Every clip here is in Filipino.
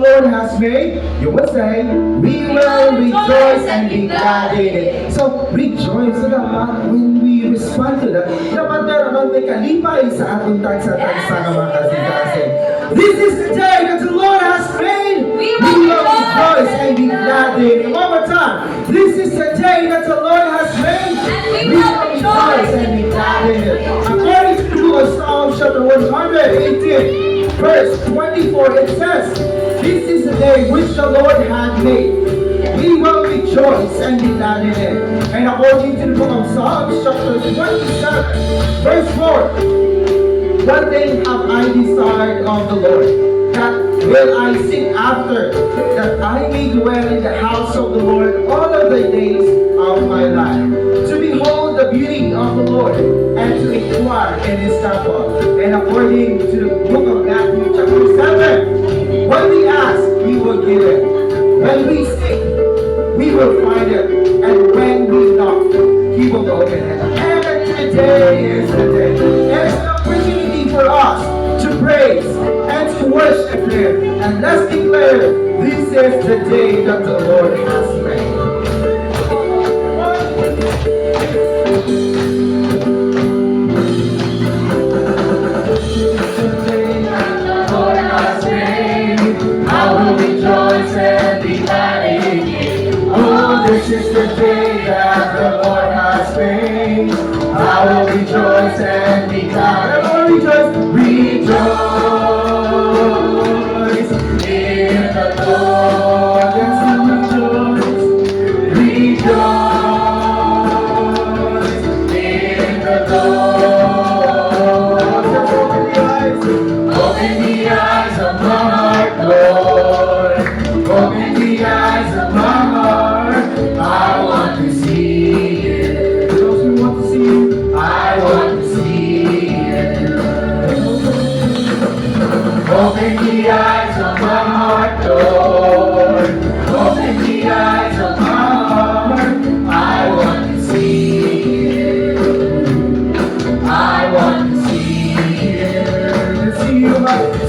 Lord has made, you will say, we will rejoice and be glad in it. So, rejoice na dapat when we respond to that. Dapat naman may kalipay sa atong tagsa-tagsa ng mga kasi. This is the day that the Lord has made. We will rejoice and be glad in it. One more time. This is the day that the Lord has made. We will rejoice and be glad in it. According to Psalm chapter 118, verse 24, it says, this is the day which the Lord hath made. We will rejoice and be glad in it. And according to the book of Psalms chapter 27, verse 4, one thing have I desired of the Lord, that will I seek after, that I may dwell in the house of the Lord all of the days of my life, to behold the beauty of the Lord, and to inquire in his temple. And according to the book of Matthew chapter 7, when we ask, we will give it. When we seek, we will find it. And when we knock, he will open it. And today is the day. And it's an opportunity for us to praise and to worship him. And let's declare, this is the day that the Lord has made. This is the day that the Lord has made. I will rejoice and be glad. I will rejoice, rejoice in the Lord. Yes, rejoice, rejoice in the Lord. Open the eyes of my heart, Lord. Open the eyes of my heart. I want to see it. Those who want to see it, I want to see it. Open the eyes of my heart, Lord. Open the eyes of my heart. I want to see it. I want to see it.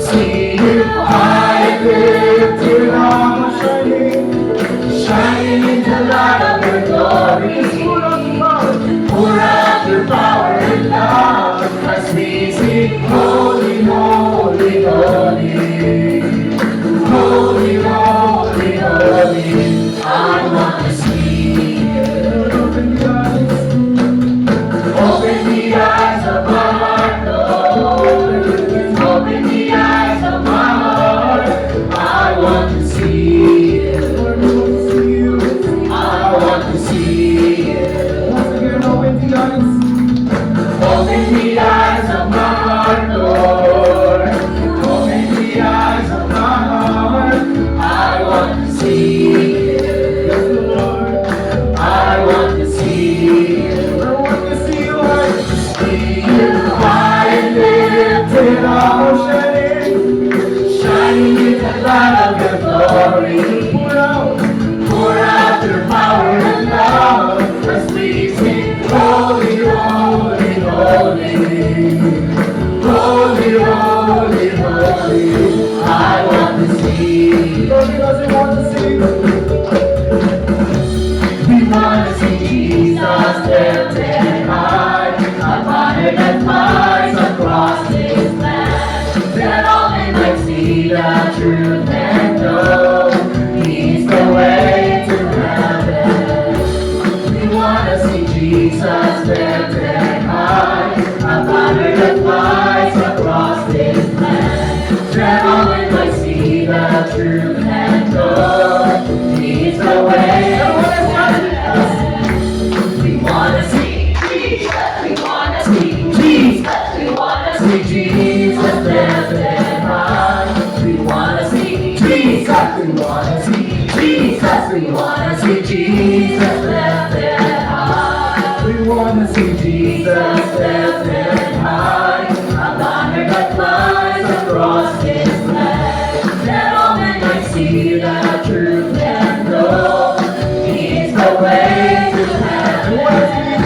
See you high lifted on shining. Shining in the light of your glory, pour out your power and love as we sing, holy, holy, holy, holy, holy, holy. I want to see it. Open the eyes of my heart, Lord. Open the eyes of my heart. I want to see it. Open the eyes of my heart, Lord. Open the eyes of my heart. I want to see it. Yes, Lord. I want to see it. I want to see you high. See you high and lifted up, shining in the light of your glory. Pour out your power and love as we sing, holy, holy, holy, holy, holy, holy. I want to see. Nobody doesn't want to see. We want to see Jesus lifted high, abiding and flies across this land, that all men might see the truth and know He's the way to heaven. We want to see Jesus lifted high, a banner that flies across this land, that all men might see the truth and know He's the way to heaven. We want to see Jesus, we want to see Jesus, we want to see Jesus lifted high. We want to see Jesus, we want to see Jesus, we want to see Jesus lifted high. We want to see Jesus lifted high, a banner that flies across this land, that all men might see the truth and know He's the way to heaven.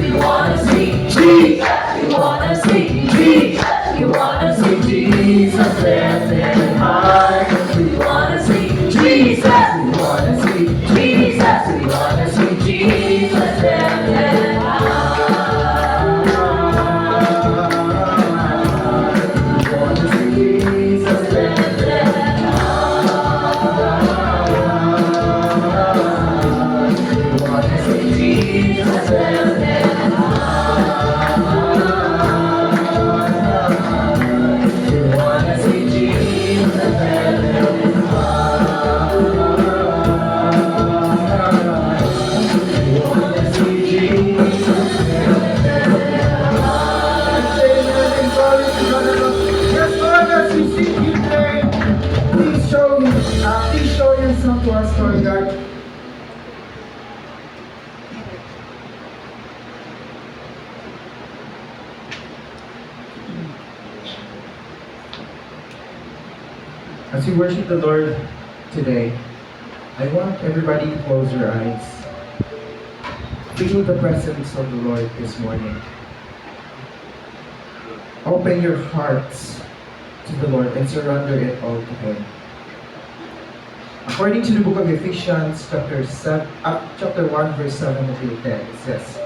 We want to see Jesus, we want to see Jesus, we want to see Jesus lifted high. We wanna see Jesus. We wanna see Jesus. We wanna see Jesus. We wanna see Jesus. We wanna see Jesus. We wanna see Jesus. We wanna see Jesus. Yes, Lord, as we seek you today, please show yourself to us, Lord God. As we worship the Lord today, I want everybody to close your eyes. Feel the presence of the Lord this morning. Open your hearts to the Lord and surrender it all to Him. According to the book of Ephesians, chapter 1, verse 7 until 10, it says,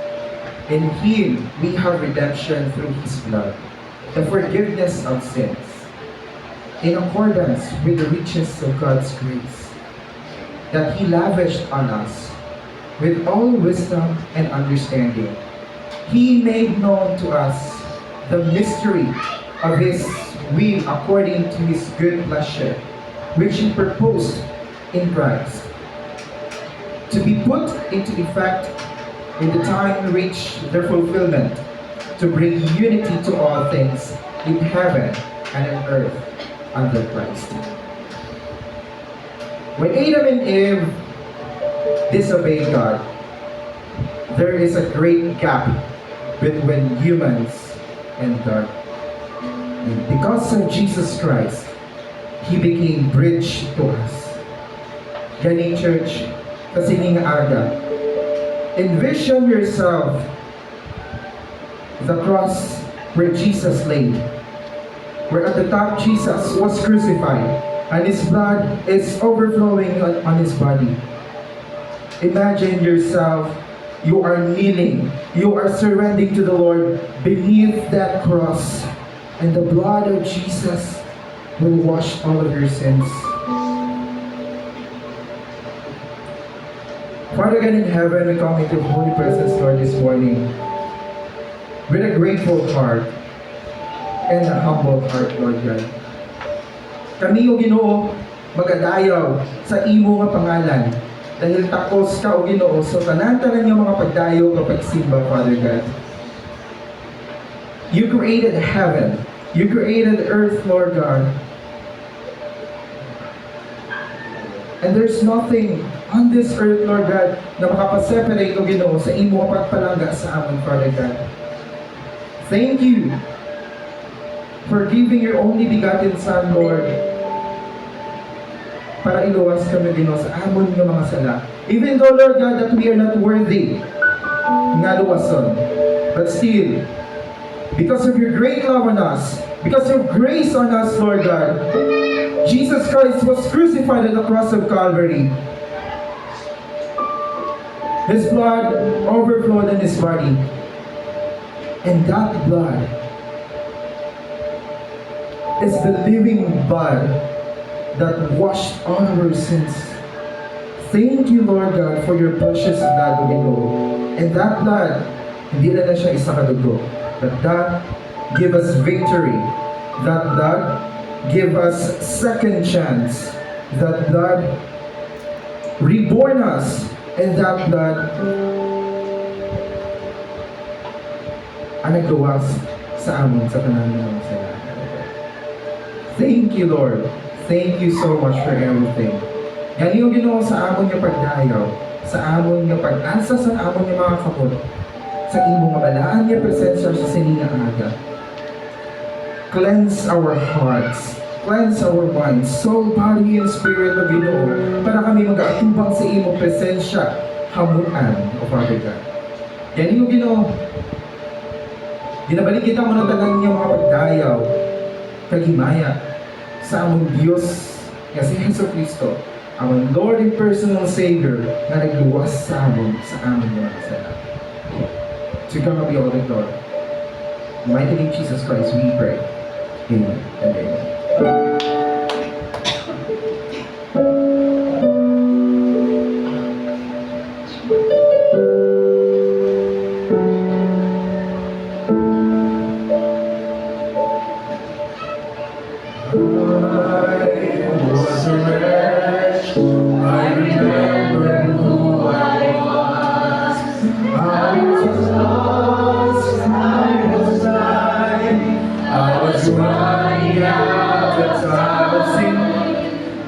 "In Him we have redemption through His blood, the forgiveness of sins, in accordance with the riches of God's grace, that He lavished on us with all wisdom and understanding. He made known to us the mystery of His will according to His good pleasure, which He purposed in Christ, to be put into effect when the time reached their fulfillment, to bring unity to all things in heaven and on earth under Christ." When Adam and Eve disobeyed God, there is a great gap between humans and God. And because of Jesus Christ, He became bridge to us. Gani church, kasi nga aga, envision yourself the cross where Jesus laid, where at the top Jesus was crucified and His blood is overflowing on His body. Imagine yourself, you are kneeling, you are surrendering to the Lord beneath that cross, and the blood of Jesus will wash all of your sins. Father God in heaven, we come into holy presence, Lord, this morning with a grateful heart and a humble heart, Lord God. Kami, O Ginoo, magadayaw sa imo nga pangalan dahil takos ka, O Ginoo, so tanan-tanan yung mga pagdayo kapag simba, Father God. You created heaven, you created earth, Lord God. And there's nothing on this earth, Lord God, na makapaseparate, O Ginoo, sa imo pagpalangga sa amin, Father God. Thank you for giving your only begotten Son, Lord, para iluwas kami, Ginoo, sa amon nga mga sala. Even though, Lord God, that we are not worthy nga luwason, but still, because of your great love on us, because of grace on us, Lord God, Jesus Christ was crucified at the cross of Calvary. His blood overflowed in His body. And that blood is the living blood that washed all of our sins. Thank you, Lord God, for your precious blood, O Ginoo. And that blood, hindi na siya isa kadugo, but that give us victory. That blood give us second chance. That blood reborn us. And that blood ang nagluwas sa amon sa tanan ng sala. Thank you, Lord. Thank you so much for everything. Gani yung Ginoo sa amon nga pagdayaw, sa amon nga pag-asa sa amon nga mga kapot, sa imong nga balaan nga presensya sa sininga aga. Cleanse our hearts, cleanse our minds, soul, body, and spirit of Ginoo, para kami mag-atubang sa imong presensya, hamuan, O Father God. Gani yung Ginoo, ginabalik kita mo ng tanan niya mga pagdayaw, kagimaya, sa among Diyos Kasi Heso Kristo, our Lord and personal Savior, na nagluwas sa amin mga kasalanan. To God be all the glory. In the mighty name of Jesus Christ, we pray. Amen and amen.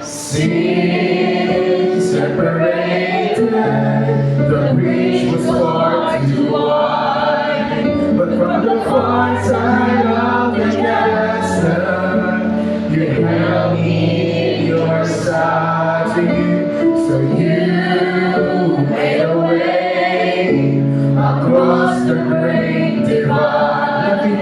Sin separated, the bridge was far too wide, but from the far side of the chasm, you held me in your side to you, so you made a way across the great divide.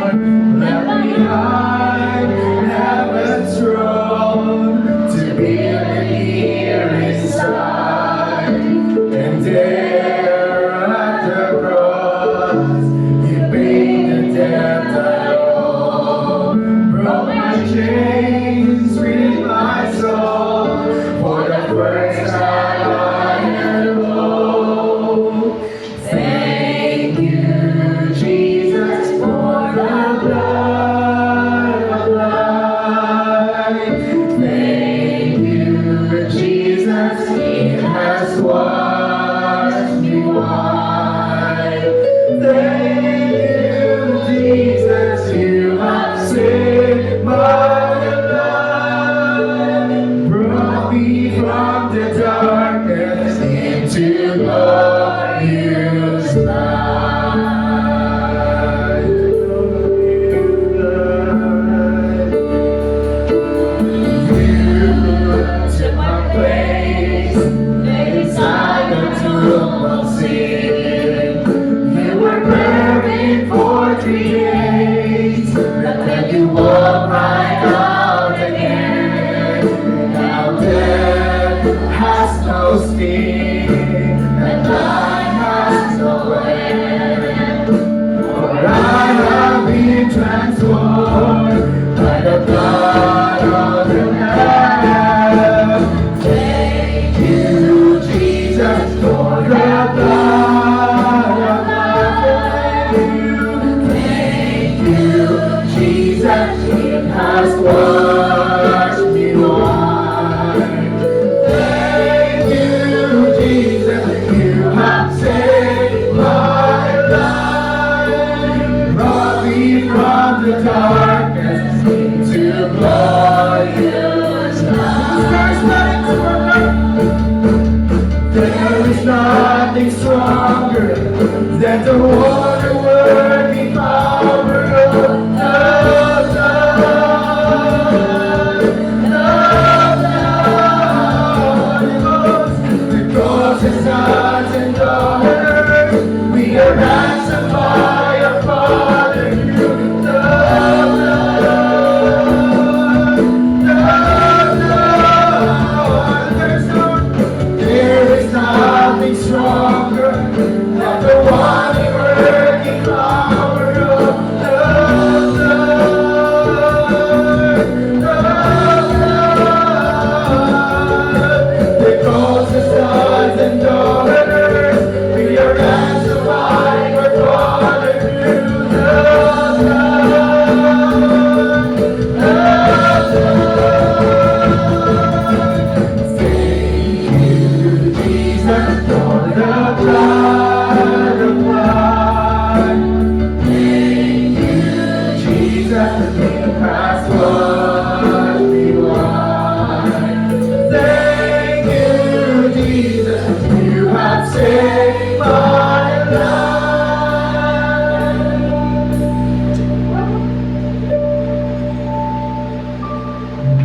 Left behind heaven's throne to build here inside, and there at the cross you paid the debt I owe, broke my chains, freed my soul, for the first time I know. Thank you, Jesus, for the blood of life. Thank you, Jesus, it has washed me white. Thank you, Jesus, you have saved my life, brought me from the darkness into glorious light. You took my place, laid inside the tomb of sin. You were buried for 3 days, but then you walked right out again. Now death has no sting, and life has no end. For I have been transformed by the blood of the Lamb. Thank you, Jesus, for the blood of life. Thank you, Jesus, it has washed me white. Thank you, Jesus, you have saved my life, brought me from the darkness into glorious light. There is nothing stronger than the wonder-working power of love, because His sons and daughters, we are ransomed by our Father. There is nothing stronger than the wonder-working power of love. Because His sons and daughters, we are ransomed by our Father through Thank you, Jesus, for the blood of life. Thank you, Jesus, you has washed me white. Thank you, Jesus, you have saved my life.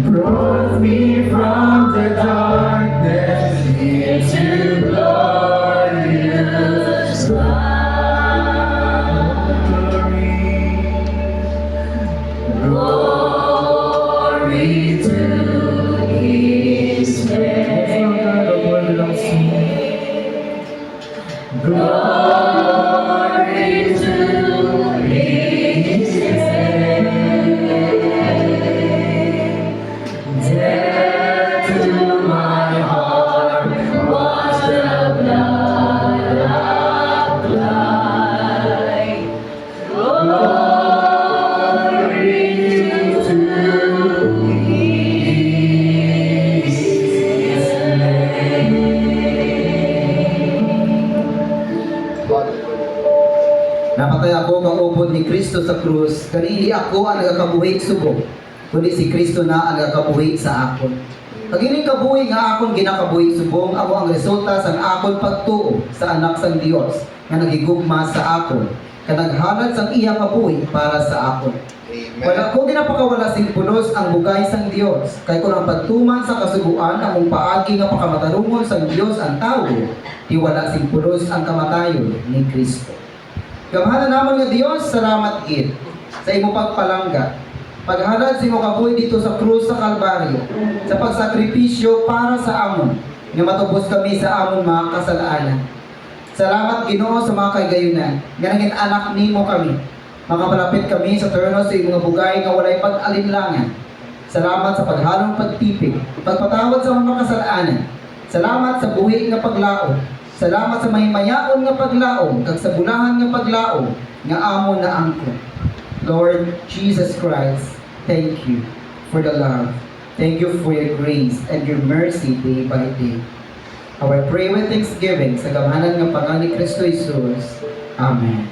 Brought me from the darkness into glorious light. Glory to Him. Kristo sa krus, kani hindi ako ang nagakabuhi subong, kundi si Kristo na ang nagakabuhi sa akon. Pag ining kabuhi nga akon ginakabuhi subong, amo ang resulta sa akon pagtuo sa anak sang Dios nga nagigugma sa akon, kanaghalad sang iya kabuhi para sa akon. Wala ko ginapakawala sing pulos ang bugay sang Dios, kay kung ang pagtuman sa kasuguan among paagi nga pakamatarungon sang Dios ang tawo, di wala sing pulos ang kamatayon ni Kristo. Gamhanan namon nga Dios, salamat gid sa imo pagpalangga. Paghalad sa imo kabuhi dito sa krus sa Kalbaryo, sa pagsakripisyo para sa amon, nga matubos kami sa amon mga kasalanan. Salamat Ginoo sa mga kagayunan, nga naging anak nimo kami. Makapalapit kami sa trono sa iyong mga bugay nga walay pag-alinlangan. Salamat sa paghalong pagtipig, pagpatawad sa mga kasalanan. Salamat sa buhi nga paglaom. Salamat sa mahimayaon nga paglaom, kag sa bulahan nga paglaom, nga amon na angkon. Lord Jesus Christ, thank you for the love. Thank you for your grace and your mercy day by day. Our pray with thanksgiving sa gamhanan nga pangalan ni Kristo Jesus. Amen.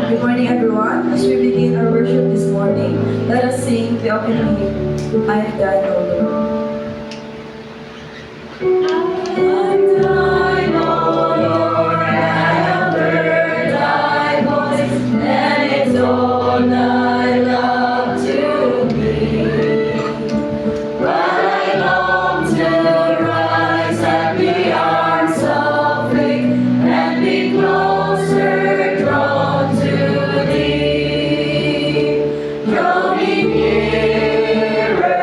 Good morning, everyone. As we begin our worship this morning, let us sing the opening hymn, I Have Died, O Lord. I'm thine, O Lord, I have heard thy voice, and it's all thy love to me. But I long to rise at the arms of faith and be closer drawn to thee. Draw me nearer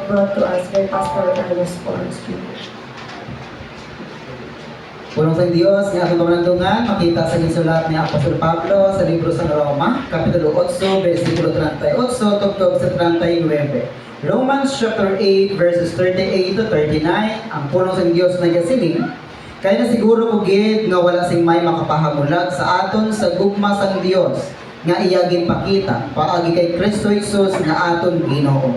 brought to us by Pastor Carlos Flores Jr. Pulong sa Diyos, nga atong pamanandungan, makita sa gisulat ni Apostol Pablo sa libro sa Roma, Kapitulo 8, versikulo 38, tugtog sa 39. Romans chapter 8, verses 38 to 39, ang pulong sa Diyos na gasiling, kaya na siguro kugid nga wala sing may makapahamulag sa aton sa gugma sang Diyos, nga iyagin pakita, paagi kay Kristo Jesus nga aton Ginoo.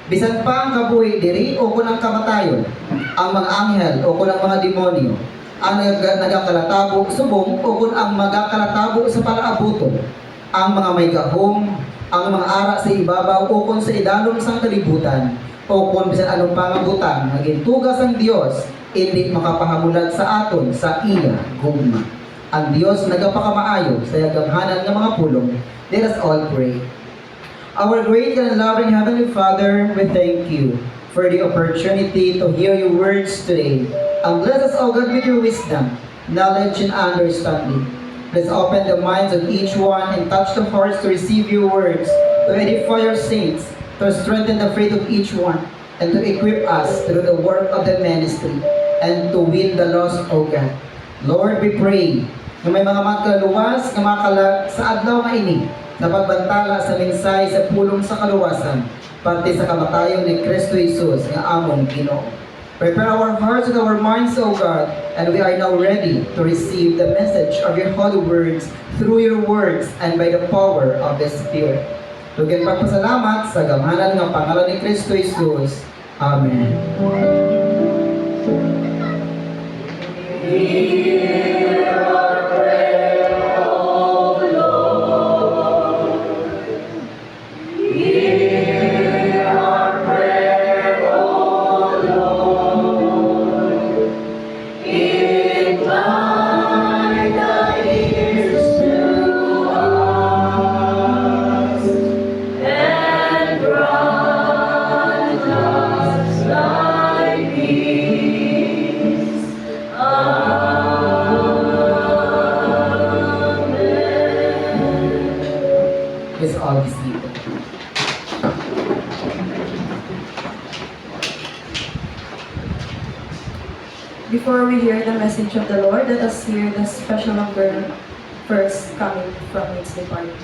Bisan pa ang kabuhi diri o kun ang kamatayon, ang mga anghel o kun ang mga demonyo, ang nagakalatabo subong o kung ang magakalatabo sa palaabuton, ang mga may gahom, ang mga ara sa ibabaw o kung sa idalom sang kalibutan, o kung bisan anong pangabutan, maging tugas ang Diyos, hindi makapahamulag sa aton sa iya gugma. Ang Diyos nagapakamaayo sa yagamhanan ng mga pulong. Let us all pray. Our great and loving Heavenly Father, we thank you for the opportunity to hear your words today. And bless us, O God, with your wisdom, knowledge, and understanding. Let's open the minds of each one and touch the hearts to receive your words, to edify your saints, to strengthen the faith of each one, and to equip us through the work of the ministry, and to win the lost, O God. Lord, we pray na may mga magkaluwas, na makalag sa adlaw nga ini, na pagbantala sa mensahe sa pulong sa kaluwasan, pati sa kamatayon ni Kristo Jesus nga among Ginoo. Prepare our hearts and our minds, O God, and we are now ready to receive the message of your holy words through your words and by the power of the Spirit. Tugyan pagpasalamat sa gamhanan ng pangalan ni Kristo Jesus. Amen. Let's all be seated. Before we hear the message of the Lord, let us hear the special number first coming from its department.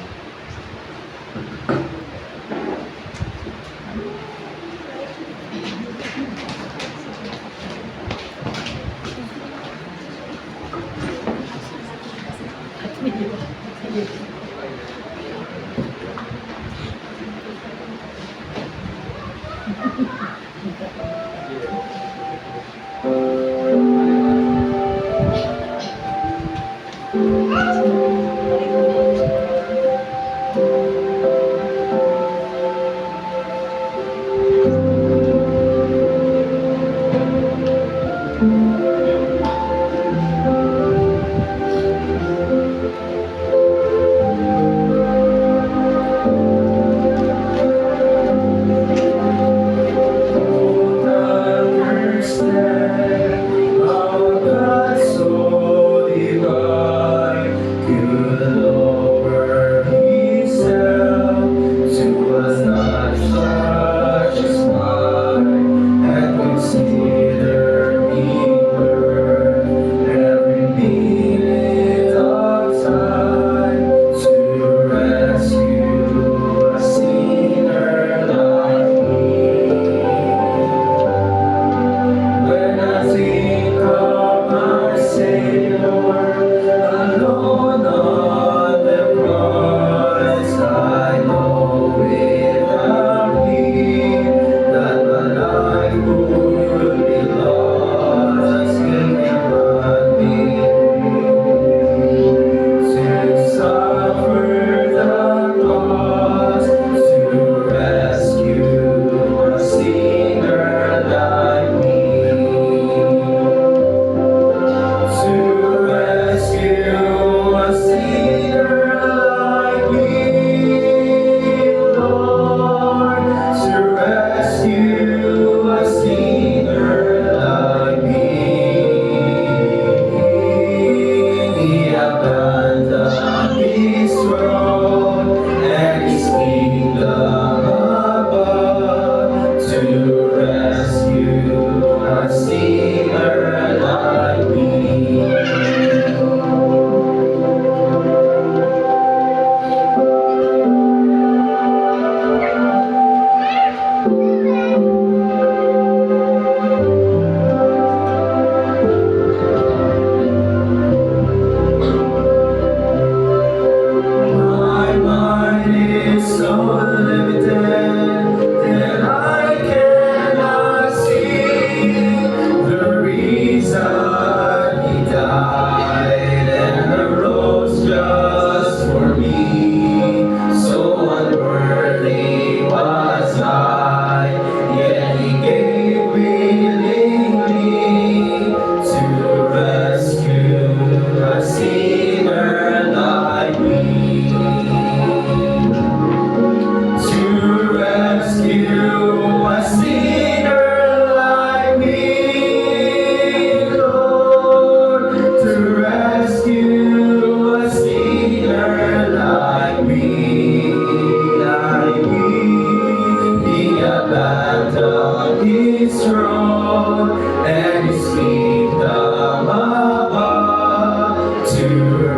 His throne and His kingdom above to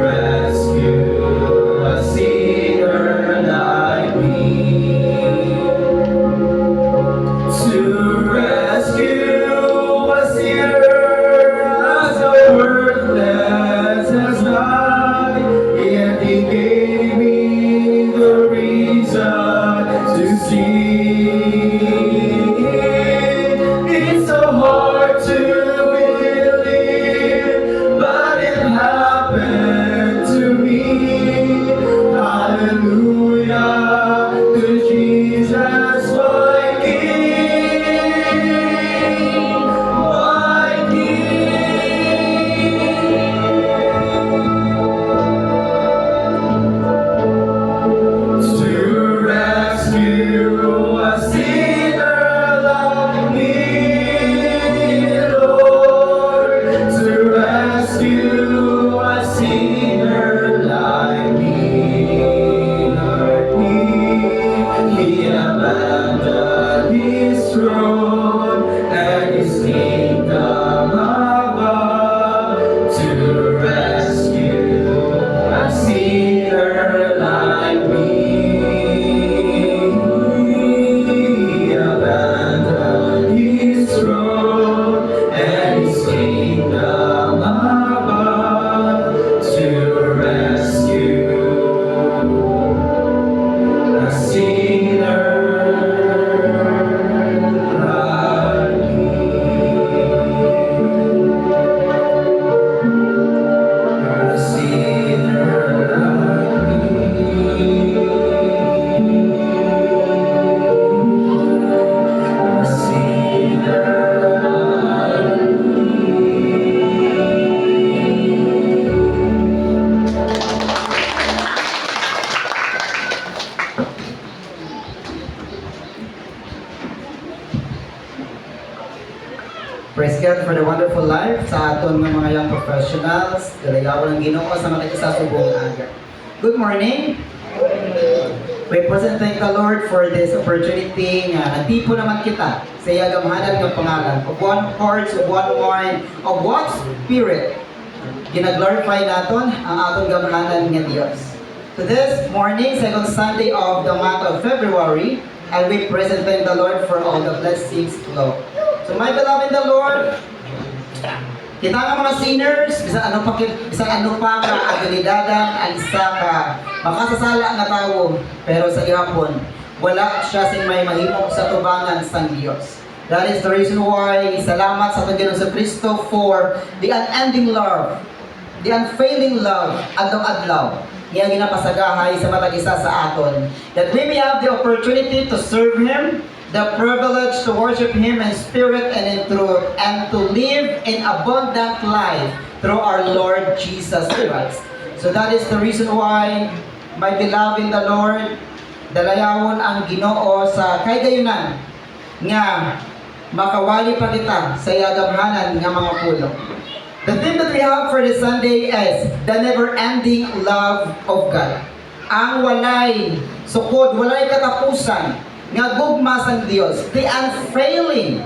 rescue a sinner like me. To rescue a sinner as worthless as I, yet He gave me the reason to see. It's so hard to believe, but it happened to me. Hallelujah to Jesus, my King, my King. To rescue a sinner like me, Lord. To rescue a sinner like me, He abandoned His throne and His kingdom above to rescue a sinner like me. He abandoned His throne and His kingdom above to rescue a sinner like me. A sinner like me. A sinner like Praise God for the wonderful life sa aton ng mga young professionals. Dalayawan ng Ginoo sa mga isa subong aga. Good morning. We present thank the Lord for this opportunity nga nagtipo naman kita sa iyagamhanan ng pangalan of one heart, of one mind, of one spirit. Ginaglorify naton ang atong gamhanan nga Dios. To this morning, second Sunday of the month of February, and we present thank the Lord for all the blessings flow. So my beloved in the Lord, kita nga mga sinners, bisan ano pa ka abilidadan ang isa ka makasasala nga tawo, pero sa gihapon wala siya sing may mahimong sa tubangan sang Dios. That is the reason why salamat sa Panginoon sa Kristo for the unending love, the unfailing love adlaw-adlaw nga ginapasagahay sa matag isa sa aton, that we may have the opportunity to serve Him, the privilege to worship Him in spirit and in truth, and to live in abundant life through our Lord Jesus Christ. So that is the reason why, my beloved in the Lord, dalayawon ang Ginoo sa kaygayunan nga makawali pa kita sa iyagamhanan nga mga pulo. The theme that we have for this Sunday is the never-ending love of God. Ang walay sukod, walay katapusan nga gugma sang Dios, the unfailing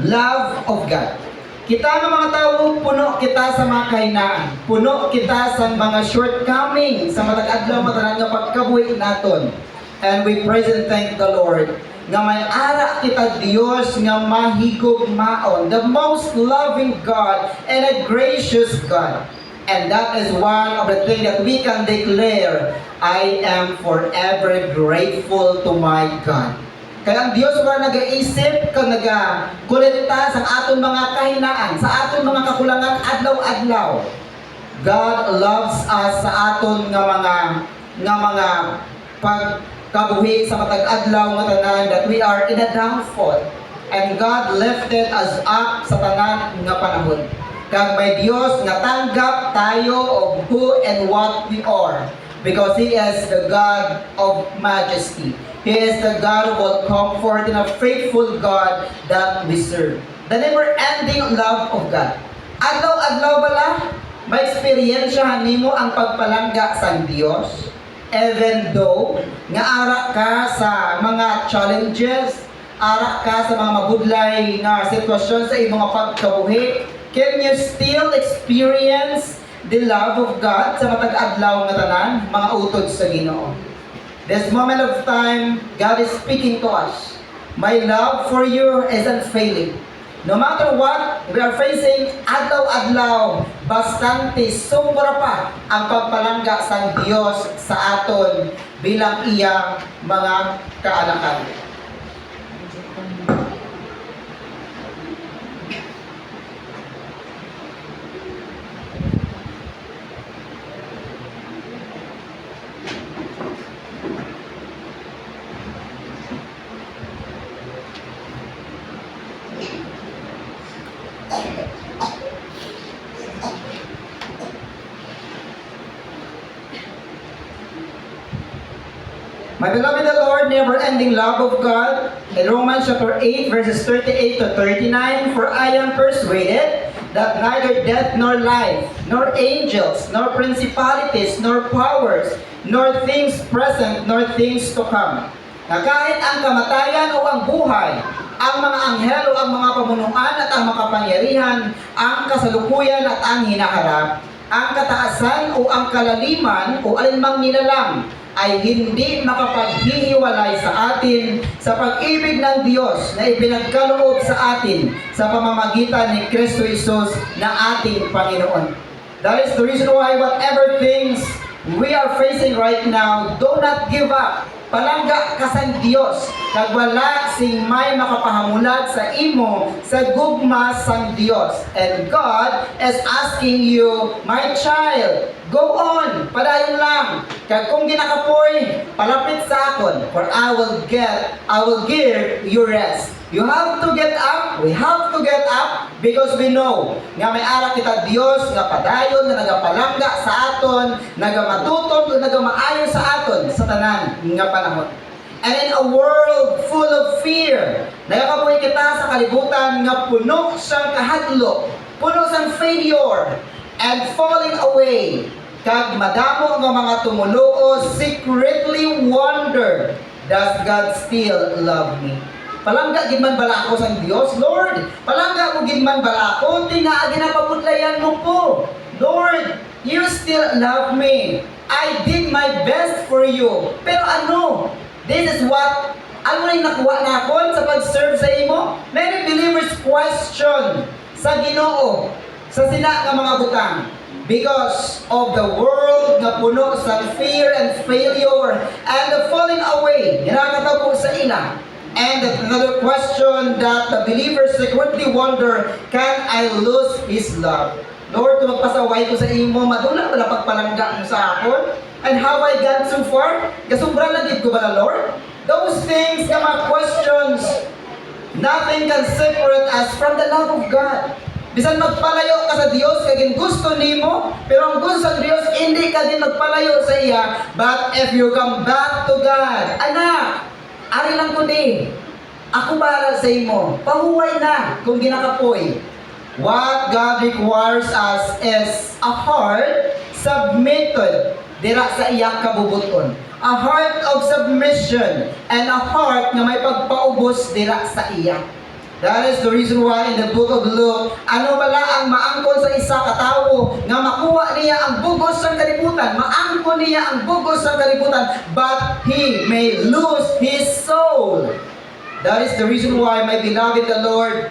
love of God. Kita nga mga tao, puno kita sa mga kahinaan, puno kita sa mga shortcomings, sa matag-adlaw matanan nga pagkabuhi naton. And we praise and thank the Lord nga may ara kita Dios nga mahigugmaon, the most loving God and a gracious God. And that is one of the things that we can declare, I am forever grateful to my God. Kaya ang Diyos wala nag-iisip kang nag-kulita sa aton mga kahinaan, sa aton mga kakulangan adlaw-adlaw. God loves us sa aton nga mga pagkabuhi sa matag-adlaw nga tanan, that we are in a downfall. And God lifted us up sa tanan nga panahon. Kag may Dios nga tanggap tayo of who and what we are, because He is the God of majesty. He is the God of all comfort and a faithful God that we serve. The never-ending love of God. Adlaw-adlaw bala, may eksperyensyahan nimo ang pagpalangga sa Dios, even though nga ara ka sa mga challenges, ara ka sa mga mabudlay nga sitwasyon sa imong mga pagkabuhi, can you still experience the love of God sa matag adlaw nga tanan, mga utod sa Ginoo? This moment of time, God is speaking to us. My love for you is unfailing. No matter what we are facing, adlaw-adlaw, bastante sobra pa ang pagpalangga sa Dios sa aton bilang iyang mga kaanakan. My beloved the Lord, never-ending love of God, in Romans chapter 8, verses 38 to 39, for I am persuaded that neither death nor life, nor angels, nor principalities, nor powers, nor things present, nor things to come, na kahit ang kamatayan o ang buhay, ang mga anghel o ang mga pamunuan at ang makapangyarihan, ang kasalukuyan at ang hinaharap, ang kataasan o ang kalaliman o alinmang nilalang, ay hindi makapaghihiwalay sa atin sa pag-ibig ng Diyos na ipinagkaloob sa atin sa pamamagitan ni Kristo Jesus na ating Panginoon. That is the reason why whatever things we are facing right now, do not give up. Palangga ka sa Diyos, kag wala sing may makapahamulat sa imo sa gugma sang Diyos. And God is asking you, my child, go on, padayon lang. Kag kung ginakapoy, palapit sa akon, for I will give you rest. You have to get up, we have to get up, because we know nga may ara kita Dios nga padayon nga nagapalangga sa aton, nagamatuton o nagamaayo sa aton sa tanan nga panahon. And in a world full of fear, nagakabuhi kita sa kalibutan nga puno siyang kahadlok, puno siyang failure, and falling away. Kag madamo nga mga tumuluo secretly wonder, does God still love me? Palangga gid man bala ako sa Dios, Lord. Palangga mo gid man bala ako, tinaa ginapapudlayan mo ko. Lord, you still love me. I did my best for you. Pero ano? This is what ano rin nakuha na ako sa pag-serve sa imo? Many believers question sa Ginoo, sa sila nga mga butang. Because of the world na puno sa fear and failure and the falling away, ginakatabo sa ila. And another question that the believers frequently wonder, can I lose His love? Lord, kung magpasaway ko sa imo, madula ba na pagpalangga mo sa akon? And how I got so far? Kasubra na gid ko ba na, Lord? Those things, the mga questions, nothing can separate us from the love of God. Bisan magpalayo ka sa Dios, kaging gusto nimo, pero ang gusto sa Dios, hindi ka din magpalayo sa iya. But if you come back to God, anak, ari lang ko din. Ako bahala sa imo. Pahuway na kung ginakapoy. What God requires us is a heart submitted dira sa iyang kabubuton. A heart of submission and a heart na may pagpaubos dira sa iya. That is the reason why in the book of Luke, ano bala ang maangkon sa isa katawo nga makuha niya ang bugos ng kalibutan, maangkon niya ang bugos ng kalibutan, but he may lose his soul. That is the reason why, my beloved the Lord,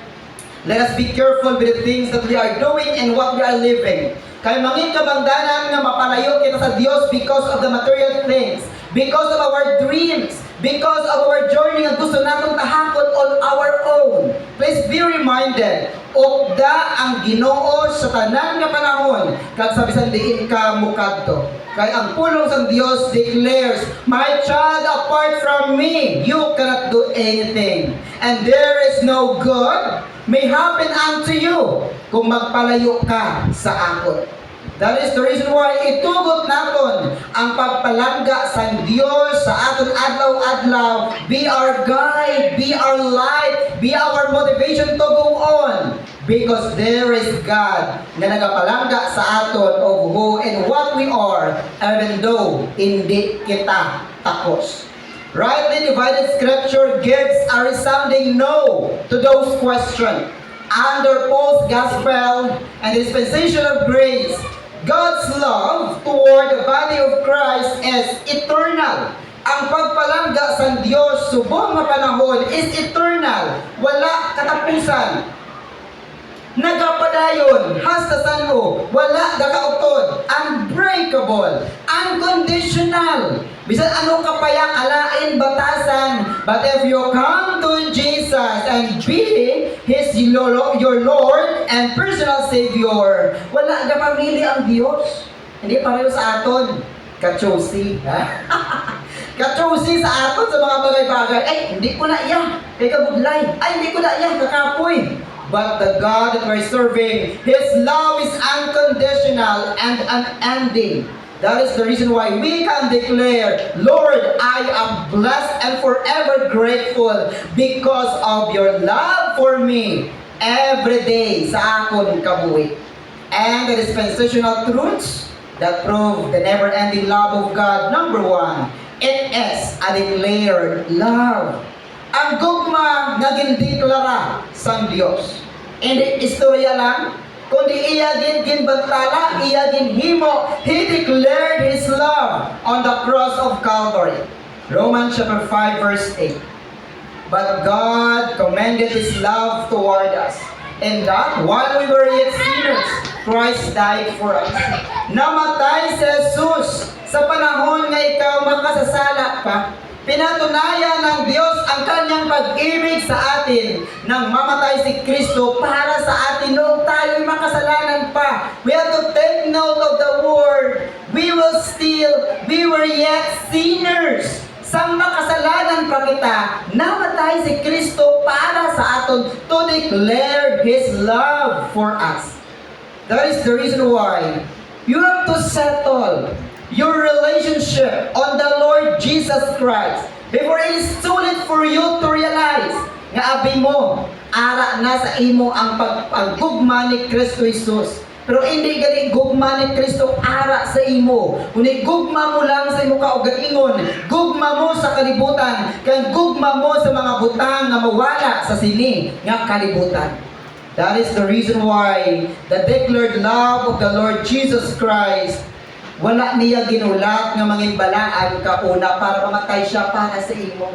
let us be careful with the things that we are doing and what we are living. Kaya mangin kabangdanan nga mapalayo kita sa Dios because of the material things, because of our dreams, because of our journey nga gusto natong tahakon on our own. Please be reminded, ugda ang Ginoo sa tanan nga panahon, kag sa bisan diin ka mukadto. Kay ang pulong sa Dios declares, my child, apart from me, you cannot do anything. And there is no good may happen unto you kung magpalayo ka sa akon. That is the reason why itugot naton ang pagpalangga sa Dios sa aton adlaw-adlaw. Be our guide, be our light, be our motivation to go on. Because there is God na nagapalangga sa aton of who and what we are, even though hindi kita takos. Rightly divided scripture gives a resounding no to those questions. Under Paul's gospel and dispensation of grace, God's love toward the body of Christ is eternal. Ang pagpalangga sa Diyos subong nga panahon is eternal. Wala katapusan. Nagapadayon, hasta sano, wala gakautod, unbreakable, unconditional. Bisan ano kapaya kalain batasan, but if you come to Jesus and be His your Lord and personal Savior, wala ga pamili ang Diyos. Hindi pareho sa aton, kachosi. Kachosi sa aton sa mga bagay-bagay. Ay, hindi ko na iya, kay kabudlay. Ay, hindi ko na iya, kakapoy. But the God that we're serving, His love is unconditional and unending. That is the reason why we can declare, Lord, I am blessed and forever grateful because of your love for me every day sa akon kabuhi. And the dispensational truths that prove the never-ending love of God. Number one, it is a declared love. Ang gugma nga gindeklara sa Dios. Hindi istorya lang, kundi iya din ginbantala, iya din himo. He declared His love on the cross of Calvary. Romans chapter 5 verse 8. But God commended His love toward us, and that while we were yet sinners, Christ died for us. Namatay si Jesus sa panahon nga ikaw makasasala pa. Pinatunayan ng Diyos ang kanyang pag-ibig sa atin nang mamatay si Kristo para sa atin noong tayo'y makasalanan pa. We have to take note of the word. We were yet sinners. Sang makasalanan pa kita, namatay si Kristo para sa aton to declare His love for us. That is the reason why you have to settle your relationship on the Lord Jesus Christ before it is too late for you to realize nga abi mo, ara na sa imo ang paggugma ni Kristo Jesus. Pero hindi gali gugma ni Kristo ara sa imo. Kundi gugma mo lang sa imo kaugalingon, gugma mo sa kalibutan, kang gugma mo sa mga butang na mawala sa sini nga kalibutan. That is the reason why the declared love of the Lord Jesus Christ, wala niya ginulat nga mangimbalaan kauna para mamatay siya para sa imo.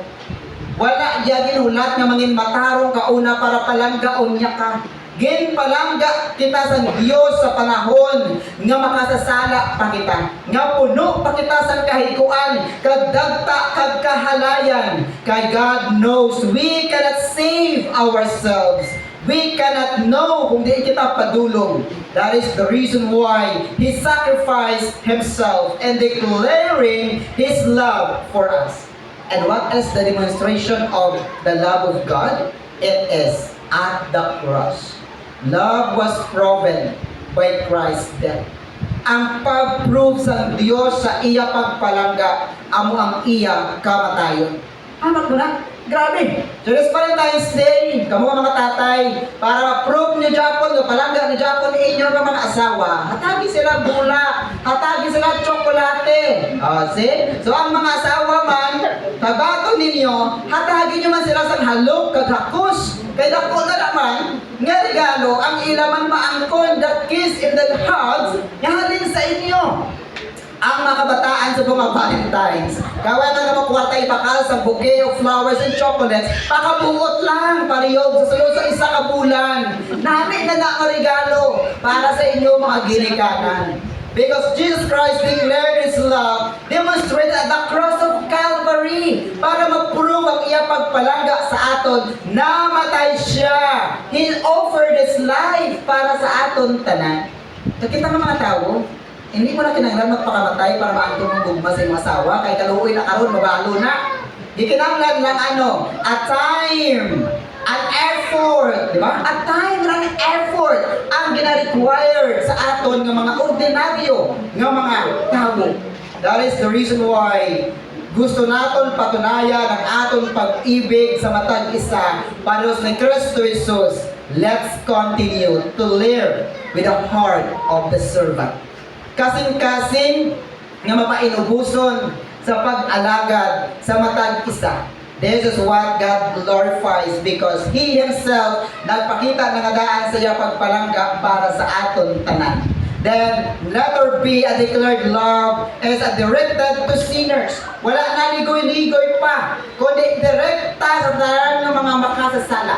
Wala niya ginulat nga manginmatarong kauna para palanggaon niya ka. Ginpalangga kita sa Dios sa panahon nga makasasala pa kita. Nga puno pa kita sa kahiguan, kagdagta kag kahalayan. Kay God knows we cannot save ourselves. We cannot know kung di kita padulong. That is the reason why He sacrificed Himself and declaring His love for us. And what is the demonstration of the love of God? It is at the cross. Love was proven by Christ's death. Ang pag-prove sa Diyos sa iya pagpalangga, amo ang iya kamatayon. Anak mo na, grabe. So this Valentine's Day, kamo mga tatay, para ma-prove niyo Japon, palangga ni Japon inyo mga asawa, hatagi sila bula, hatagi sila tsokolate. See? So ang mga asawa man, tabato ninyo, hatagi niyo man sila sa halok, kagakos. Kaya dako na naman, nga regalo, ang ilaman maangkon, the kiss and the hugs, yahalin sa inyo. Ang mga kabataan sa mga Valentines, kaway na naman kuwatay bakal sa bouquet of flowers and chocolates, pakabuot lang, pariyog, sa sulod sa isa ka bulan. Nami na ang regalo para sa inyo mga ginikanan. Because Jesus Christ declared His love, demonstrated at the cross of Calvary, para mag-prove ang iya pagpalangga sa aton, namatay siya. He offered His life para sa aton tanan. Nakita ng mga tao, hindi mo na kinanglan magpakamatay para maantong ang gugma sa iyong asawa, kay kaluoy na karon mabalo na. Di kinanglan lang a time, an effort, di ba? A time and an effort ang gina-required sa aton ng mga ordinaryo ng mga tao. That is the reason why gusto naton patunayan ang aton pag-ibig sa matag isa para sa Kristo Jesus. Let's continue to live with the heart of the servant. Kasing-kasing nga mapainubuson sa pag-alagad sa matag isa. This is what God glorifies because He Himself nagpakita ng adaan sa iya pagpalangga para sa aton tanan. Then, letter B, a declared love is a directed to sinners. Wala na ligoy-ligoy pa, kundi direkta sa tanan ng mga makasasala.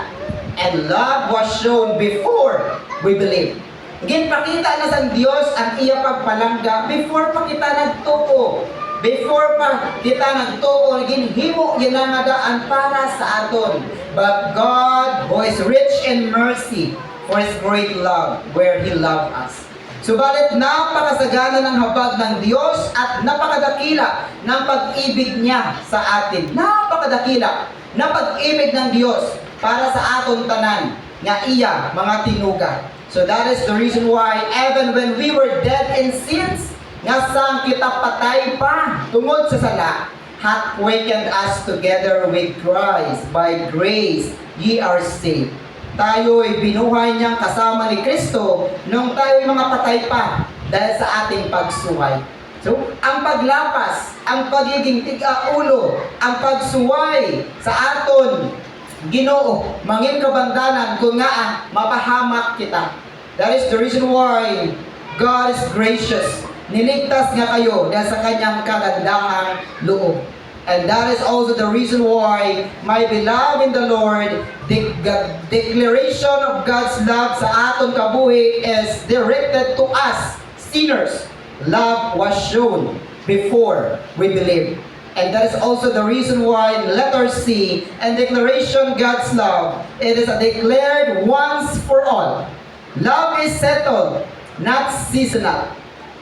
And love was shown before we believe. Ginpakita na sa Diyos ang iya pagpalangga before pa kita nagtuo. Before pa kita nagtuo, ginhimo yun ang adaan para sa aton. But God, who is rich in mercy, for His great love, where He loved us. Subalit napakasagana ng habag ng Diyos at napakadakila ng pag-ibig niya sa atin. Napakadakila ng pag-ibig ng Diyos para sa aton tanan nga iya mga tinuga. So that is the reason why even when we were dead in sins, nga sang kita patay pa tungod sa sala, hath quickened us together with Christ. By grace ye are saved. Tayo'y binuhay niyang kasama ni Kristo nung tayo'y mga patay pa dahil sa ating pagsuway. So, ang paglapas, ang pagiging tig-aulo, ang pagsuway sa aton Ginoo, mangin kabandanan kung nga mapahamak kita. That is the reason why God is gracious. Niligtas nga kayo dahil sa kanyang kagandahang loob. And that is also the reason why, my beloved in the Lord, the declaration of God's love sa aton kabuhi is directed to us, sinners. Love was shown before we believe. And that is also the reason why letter C and declaration God's love, it is declared once for all. Love is settled, not seasonal.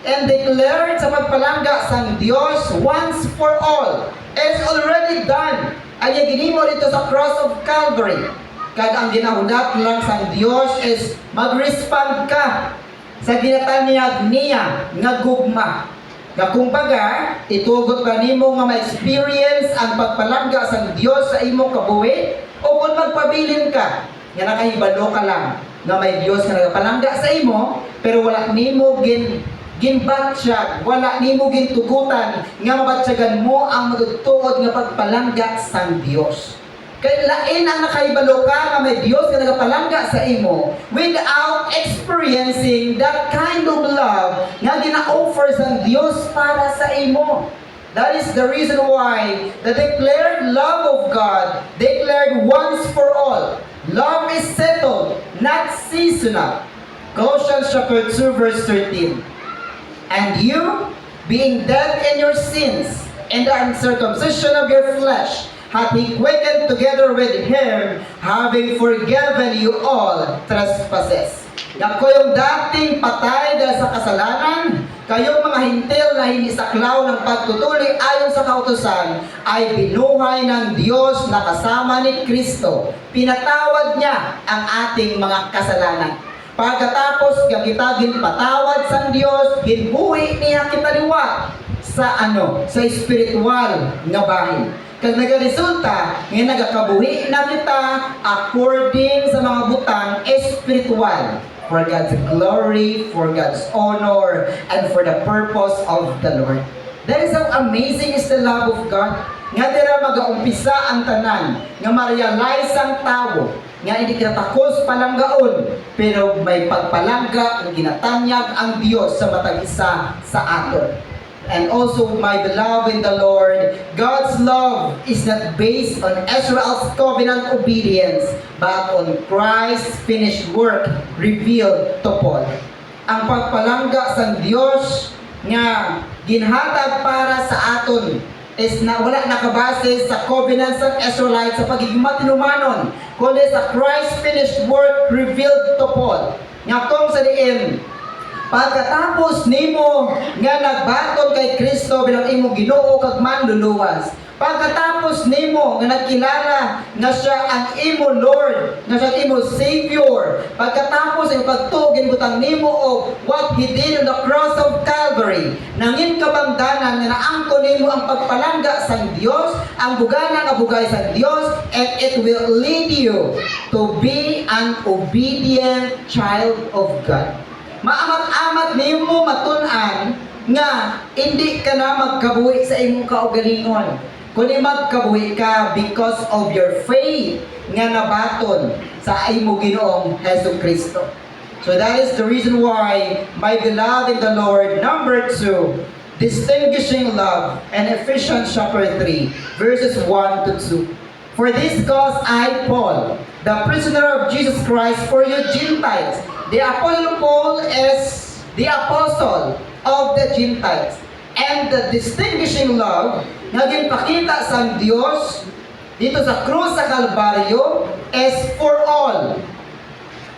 And declared sa pagpalangga sa Diyos once for all. It's already done. Ay ginimo dito sa cross of Calvary. Kag ang ginahulat lang sa Diyos is mag-respond ka sa ginatanyag niya nga gugma. Na kumbaga, itugot ka nimo nga ma-experience ang pagpalangga sa Diyos sa imong kabuhi o kung magpabilin ka, nga nakahibalo ka lang na may Diyos nga nagapalangga sa imo, pero wala nimo ginbatsyag, wala nimo gintugutan nga mabatsyagan mo ang magtuod nga pagpalangga sa Diyos. Kaya lain ang nakahibalo ka nga may Diyos nga nagapalangga sa imo without experiencing that kind of love nga gina-offer sa Diyos para sa imo. That is the reason why the declared love of God, declared once for all. Love is settled, not seasonal. Colossians chapter 2 verse 13. And you, being dead in your sins, and the uncircumcision of your flesh, hath He quickened together with Him, having forgiven you all trespasses. Nga kayong dating patay dahil sa kasalanan, kayong mga hintil na hinisaklaw ng pagtutuli ayon sa kautusan, ay binuhay ng Diyos na kasama ni Kristo. Pinatawad niya ang ating mga kasalanan. Pagkatapos nga kita ginpatawad sa Diyos, ginbuhi niya kita liwat sa sa spiritual nga bahin. Kag nagaresulta nga nagakabuhi na kita according sa mga butang espiritual for God's glory, for God's honor, and for the purpose of the Lord. That is how amazing is the love of God. Nga dira mag-aumpisa ang tanan, nga ma-realize ang tao, nga hindi kita takos palanggaon, pero may pagpalangga ang ginatanyag ang Diyos sa matag isa sa aton. And also, my beloved in the Lord, God's love is not based on Israel's covenant obedience, but on Christ's finished work revealed to Paul. Ang pagpalangga sa Diyos nga ginhatag para sa aton is na wala nakabase sa covenant sa Israelites sa pagiging matinumanon, kundi sa Christ's finished work revealed to Paul. Nga kung sa diin, pagkatapos nimo nga nagbaton kay Kristo bilang imong Ginoo kag manluluwas, pagkatapos nimo nga nagkilala nga siya ang imo Lord, nga siya ang imo Savior, pagkatapos ang pagtuo ginbutang nimo og what He did on the cross of Calvary, nangin kabangdanan nga naangkon nimo ang pagpalangga sa Dios, ang bugana nga bugay sa Dios, and it will lead you to be an obedient child of God. Maamat-amat nimo matun-an nga hindi ka na magkabuhi sa imong kaugalingon, kundi magkabuhi ka because of your faith nga nabaton sa imo Ginoong Hesus Kristo. So that is the reason why, my beloved in the Lord, number 2, distinguishing love, and Ephesians chapter 3, verses 1 to 2. For this cause I, Paul, the prisoner of Jesus Christ for you Gentiles. The Apostle Paul is the apostle of the Gentiles. And the distinguishing love na ginpakita sa Diyos dito sa krus sa Kalbaryo is for all,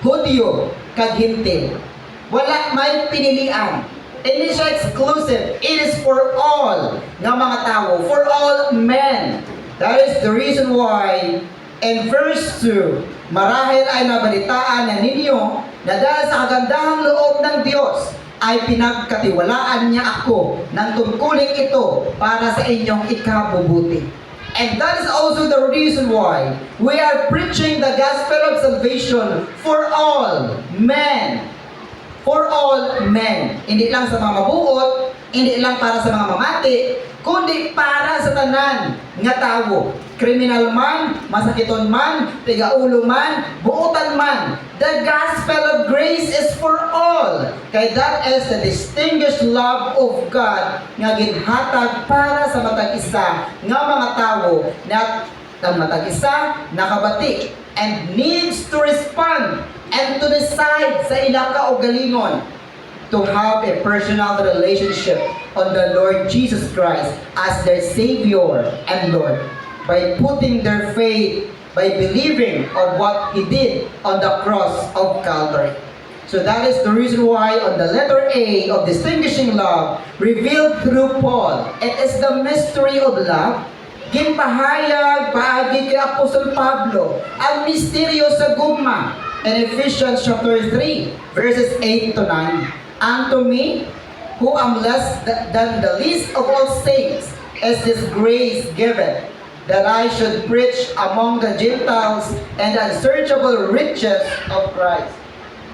Hudyo kag Hintil. Wala may pinilian. Hindi siya exclusive. It is for all nga mga tao, for all men. That is the reason why in verse 2, marahil ay nabalitaan na ninyo na dahil sa kagandahang loob ng Diyos ay pinagkatiwalaan niya ako ng tungkuling ito para sa inyong ikabubuti. And that is also the reason why we are preaching the gospel of salvation for all men. For all men. Hindi lang sa mga mabuot, hindi lang para sa mga mamati, kundi para sa tanan nga tao. Kriminal man, masakiton man, tigaulo man, buutan man. The gospel of grace is for all. Kaya that is the distinguished love of God nga ginhatag para sa matag-isa nga mga tao na ang matag-isa nakabati and needs to respond and to decide sa ilang kaugalingon to have a personal relationship on the Lord Jesus Christ as their Savior and Lord by putting their faith, by believing on what He did on the cross of Calvary. So that is the reason why on the letter A of distinguishing love revealed through Paul, it is the mystery of love. Ginpahayag paagi kay Apostol Pablo ang misteryo sa gugma in Ephesians chapter 3 verses 8 to 9. And to me, who am less than the least of all saints, is this grace given, that I should preach among the Gentiles and the unsearchable riches of Christ.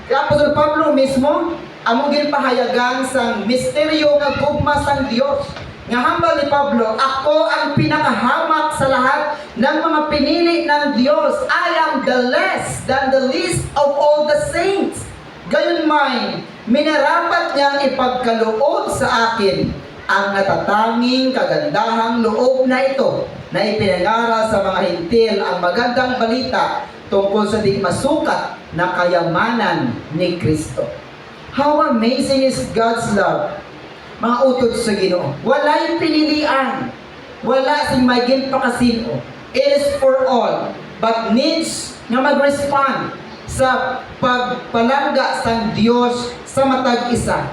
Kaya Apostol Pablo mismo, among ginpahayagan sa misteryo nga gugma sang Dios. Nga hambal ni Pablo, ako ang pinakahamak sa lahat ng mga pinili ng Diyos. I am the less than the least of all the saints. Gayunman, minarapat niyang ipagkaloob sa akin ang natatanging kagandahang loob na ito na ipinangaral sa mga hintil ang magandang balita tungkol sa di masukat na kayamanan ni Kristo. How amazing is God's love! Mga utod sa Ginoo. Wala'y pinilian. Wala sing maging pakasino. It is for all. But needs na mag-respond sa pagpalangga sa Diyos sa matag-isa.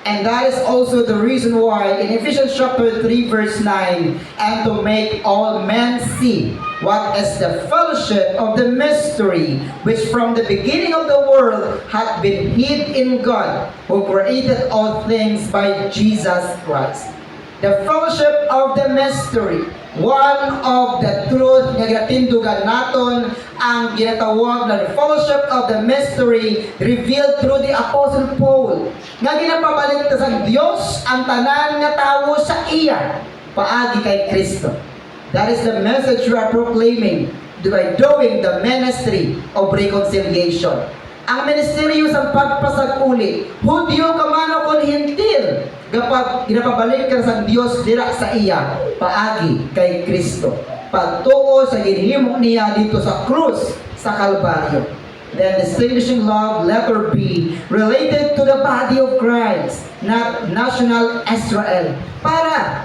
And that is also the reason why in Ephesians chapter 3 verse 9, and to make all men see what is the fellowship of the mystery which from the beginning of the world hath been hid in God, who created all things by Jesus Christ. The fellowship of the mystery, one of the truth nga ginatindugan naton ang ginatawag na the fellowship of the mystery revealed through the Apostle Paul nga ginapabalik ta sa Dios ang tanan nga tawo sa iya paagi kay Kristo. That is the message we are proclaiming by doing the ministry of reconciliation. Ang ministeryo sa pagpasag-uli, Hudyo ka man o kon hintil, kapag ginapabalik ka sa Dios dira sa iya paagi kay Kristo. Pagtuo sa ginhimo niya dito sa krus sa Kalbaryo. Then distinguishing love, letter B, related to the body of Christ, not national Israel. Para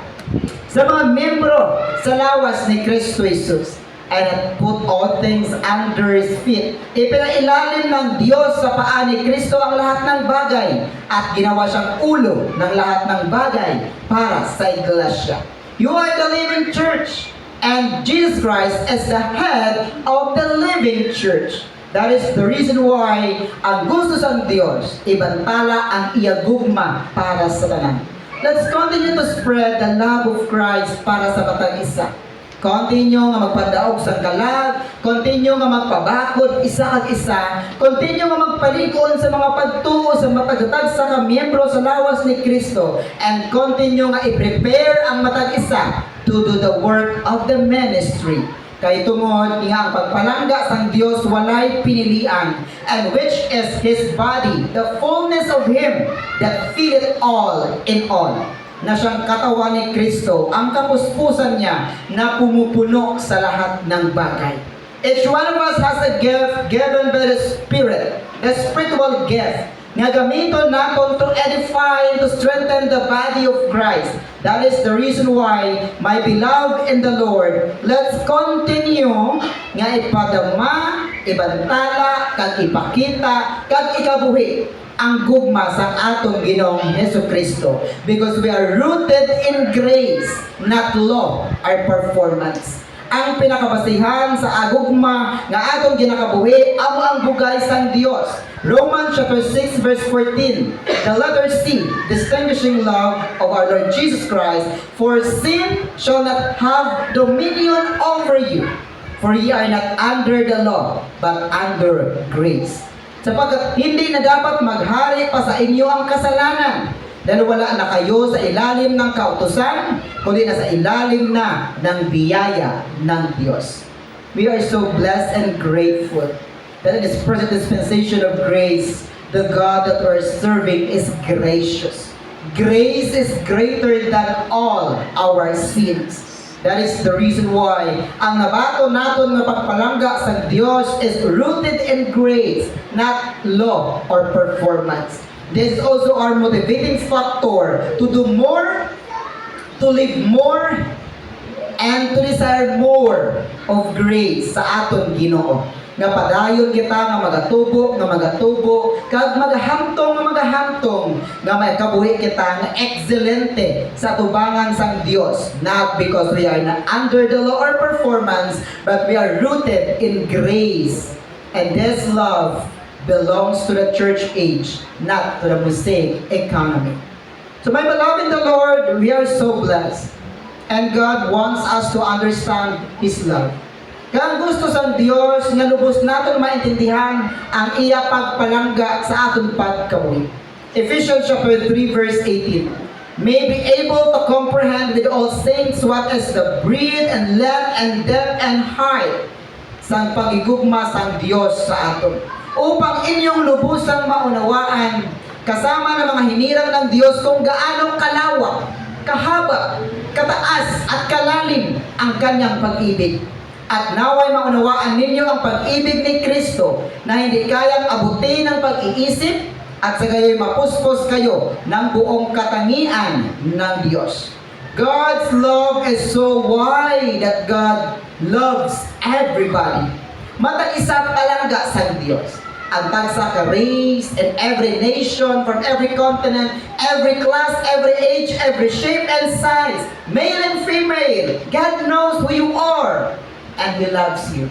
sa mga membro sa lawas ni Kristo Jesus, and put all things under His feet. Ipinailalim ng Diyos sa paa ni Kristo ang lahat ng bagay at ginawa siyang ulo ng lahat ng bagay para sa iglesia. You are the living church, and Jesus Christ is the head of the living church. That is the reason why ang gusto sa Diyos, ibantala ang iyagugma para sa tanan. Let's continue to spread the love of Christ para sa matag-isa. Continue nga magpadaog sa kalag, continue nga magpabakod isa kag isa, continue nga magpalikon sa mga pagtuo sa matagtag sa ka miyembro sa lawas ni Kristo, and continue nga i-prepare ang matag isa to do the work of the ministry. Kay tungod nga ang pagpalangga sang Dios walay pinilian, and which is His body, the fullness of Him that filleth all in all. Na siyang katawan ni Kristo, ang kapuspusan niya na pumupuno sa lahat ng bagay. Each one of us has a gift given by the Spirit, a spiritual gift, nga gamiton naton to edify and to strengthen the body of Christ. That is the reason why, my beloved in the Lord, let's continue nga ipadama, ibantala, kag ipakita, kag ikabuhi ang gugma sa atong Ginoong Hesus Kristo, because we are rooted in grace, not law or performance. Ang pinakabasihan sa agugma nga atong ginakabuhi amo ang bugay sang Dios. Romans chapter 6 verse 14. The letter C, distinguishing love of our Lord Jesus Christ, for sin shall not have dominion over you, for ye are not under the law, but under grace. Sapagkat hindi na dapat maghari pa sa inyo ang kasalanan, dahil wala na kayo sa ilalim ng kautusan, kundi na sa ilalim na ng biyaya ng Diyos. We are so blessed and grateful that in this present dispensation of grace, the God that we're serving is gracious. Grace is greater than all our sins. That is the reason why ang nabato naton nga pagpalangga sa Dios is rooted in grace, not law or performance. This is also our motivating factor to do more, to live more, and to desire more of grace sa aton Ginoo. Nga padayon kita nga magatubo, kag magahamtong, nga may kabuhi kita nga excelente sa tubangan sang Dios, not because we are not under the law or performance, but we are rooted in grace. And this love belongs to the church age, not to the Mosaic economy. So my beloved in the Lord, we are so blessed. And God wants us to understand His love. Kaya gusto sa Diyos nga lubos natin maintindihan ang iya pagpalangga sa aton pagkabuhi. Ephesians chapter 3 verse 18. May be able to comprehend with all saints what is the breadth and length and depth and height sang pagigugma sang Diyos sa aton, upang inyong lubusang maunawaan kasama ng mga hinirang ng Diyos kung gaano kalawak, kahaba, kataas at kalalim ang kanyang pag-ibig. At naway maunawaan ninyo ang pag-ibig ni Kristo na hindi kayang abutin ng pag-iisip, at sa gayo'y mapuspos kayo ng buong katangian ng Diyos. God's love is so wide that God loves everybody. Matag-isa palangga sa Diyos. Ang tagsa ka race in every nation, from every continent, every class, every age, every shape and size, male and female. God knows who you are, and He loves you.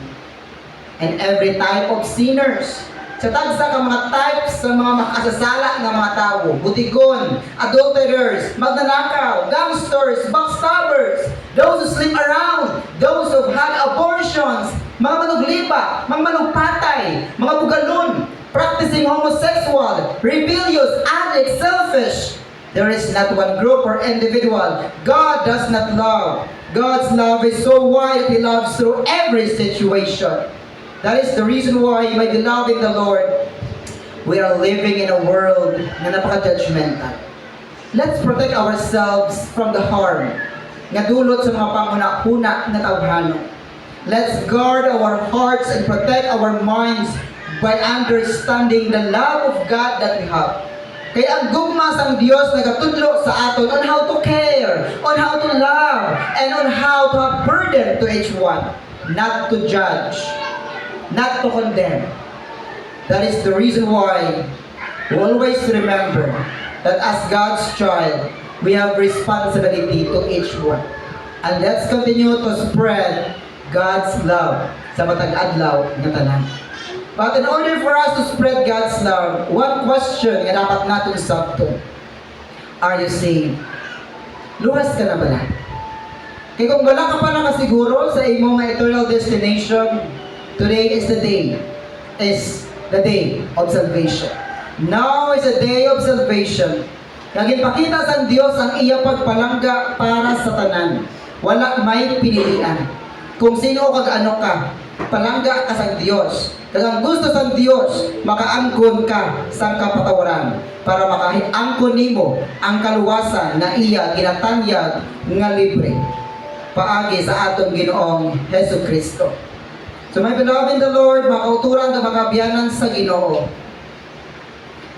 And every type of sinners. Sa tagsa ka mga types sa mga makasasala ng mga tao, butigon, adulterers, magnanakaw, gangsters, backstabbers, those who sleep around, those who had abortions, mga manuglipa, mga manugpatay, mga bugalon, practicing homosexual, rebellious, addict, selfish. There is not one group or individual God does not love. God's love is so wide, He loves through every situation. That is the reason why, my beloved in the Lord, we are living in a world na napaka-judgmental. Let's protect ourselves from the harm nga dulot sa mga panguna-una na tawhano. Let's guard our hearts and protect our minds by understanding the love of God that we have. Kaya ang gugma sang Diyos nagatudlo sa aton on how to care, on how to love, and on how to have burden to each one, not to judge, not to condemn. That is the reason why we always remember that as God's child, we have responsibility to each one. And let's continue to spread God's love sa matag adlaw nga tanan. But in order for us to spread God's love, one question nga dapat natin sabton. Are you saved? Luwas ka na ba na? Kaya kung wala ka pa nakasiguro sa imong eternal destination, today is the day. Is the day of salvation. Now is the day of salvation. Nagipakita sa Dios ang iya pagpalangga para sa tanan. Wala may pinilian. Kung sino kag ano ka, palangga ka sa Dios. Kag ang gusto sa Dios, makaangkon ka sa kapatawaran para makahiangkon nimo ang kaluwasan na iya ginatanyag nga libre paagi sa aton Ginoong Hesus Kristo. So my beloved in the Lord, makauturan ka magabiyanan sa Ginoo.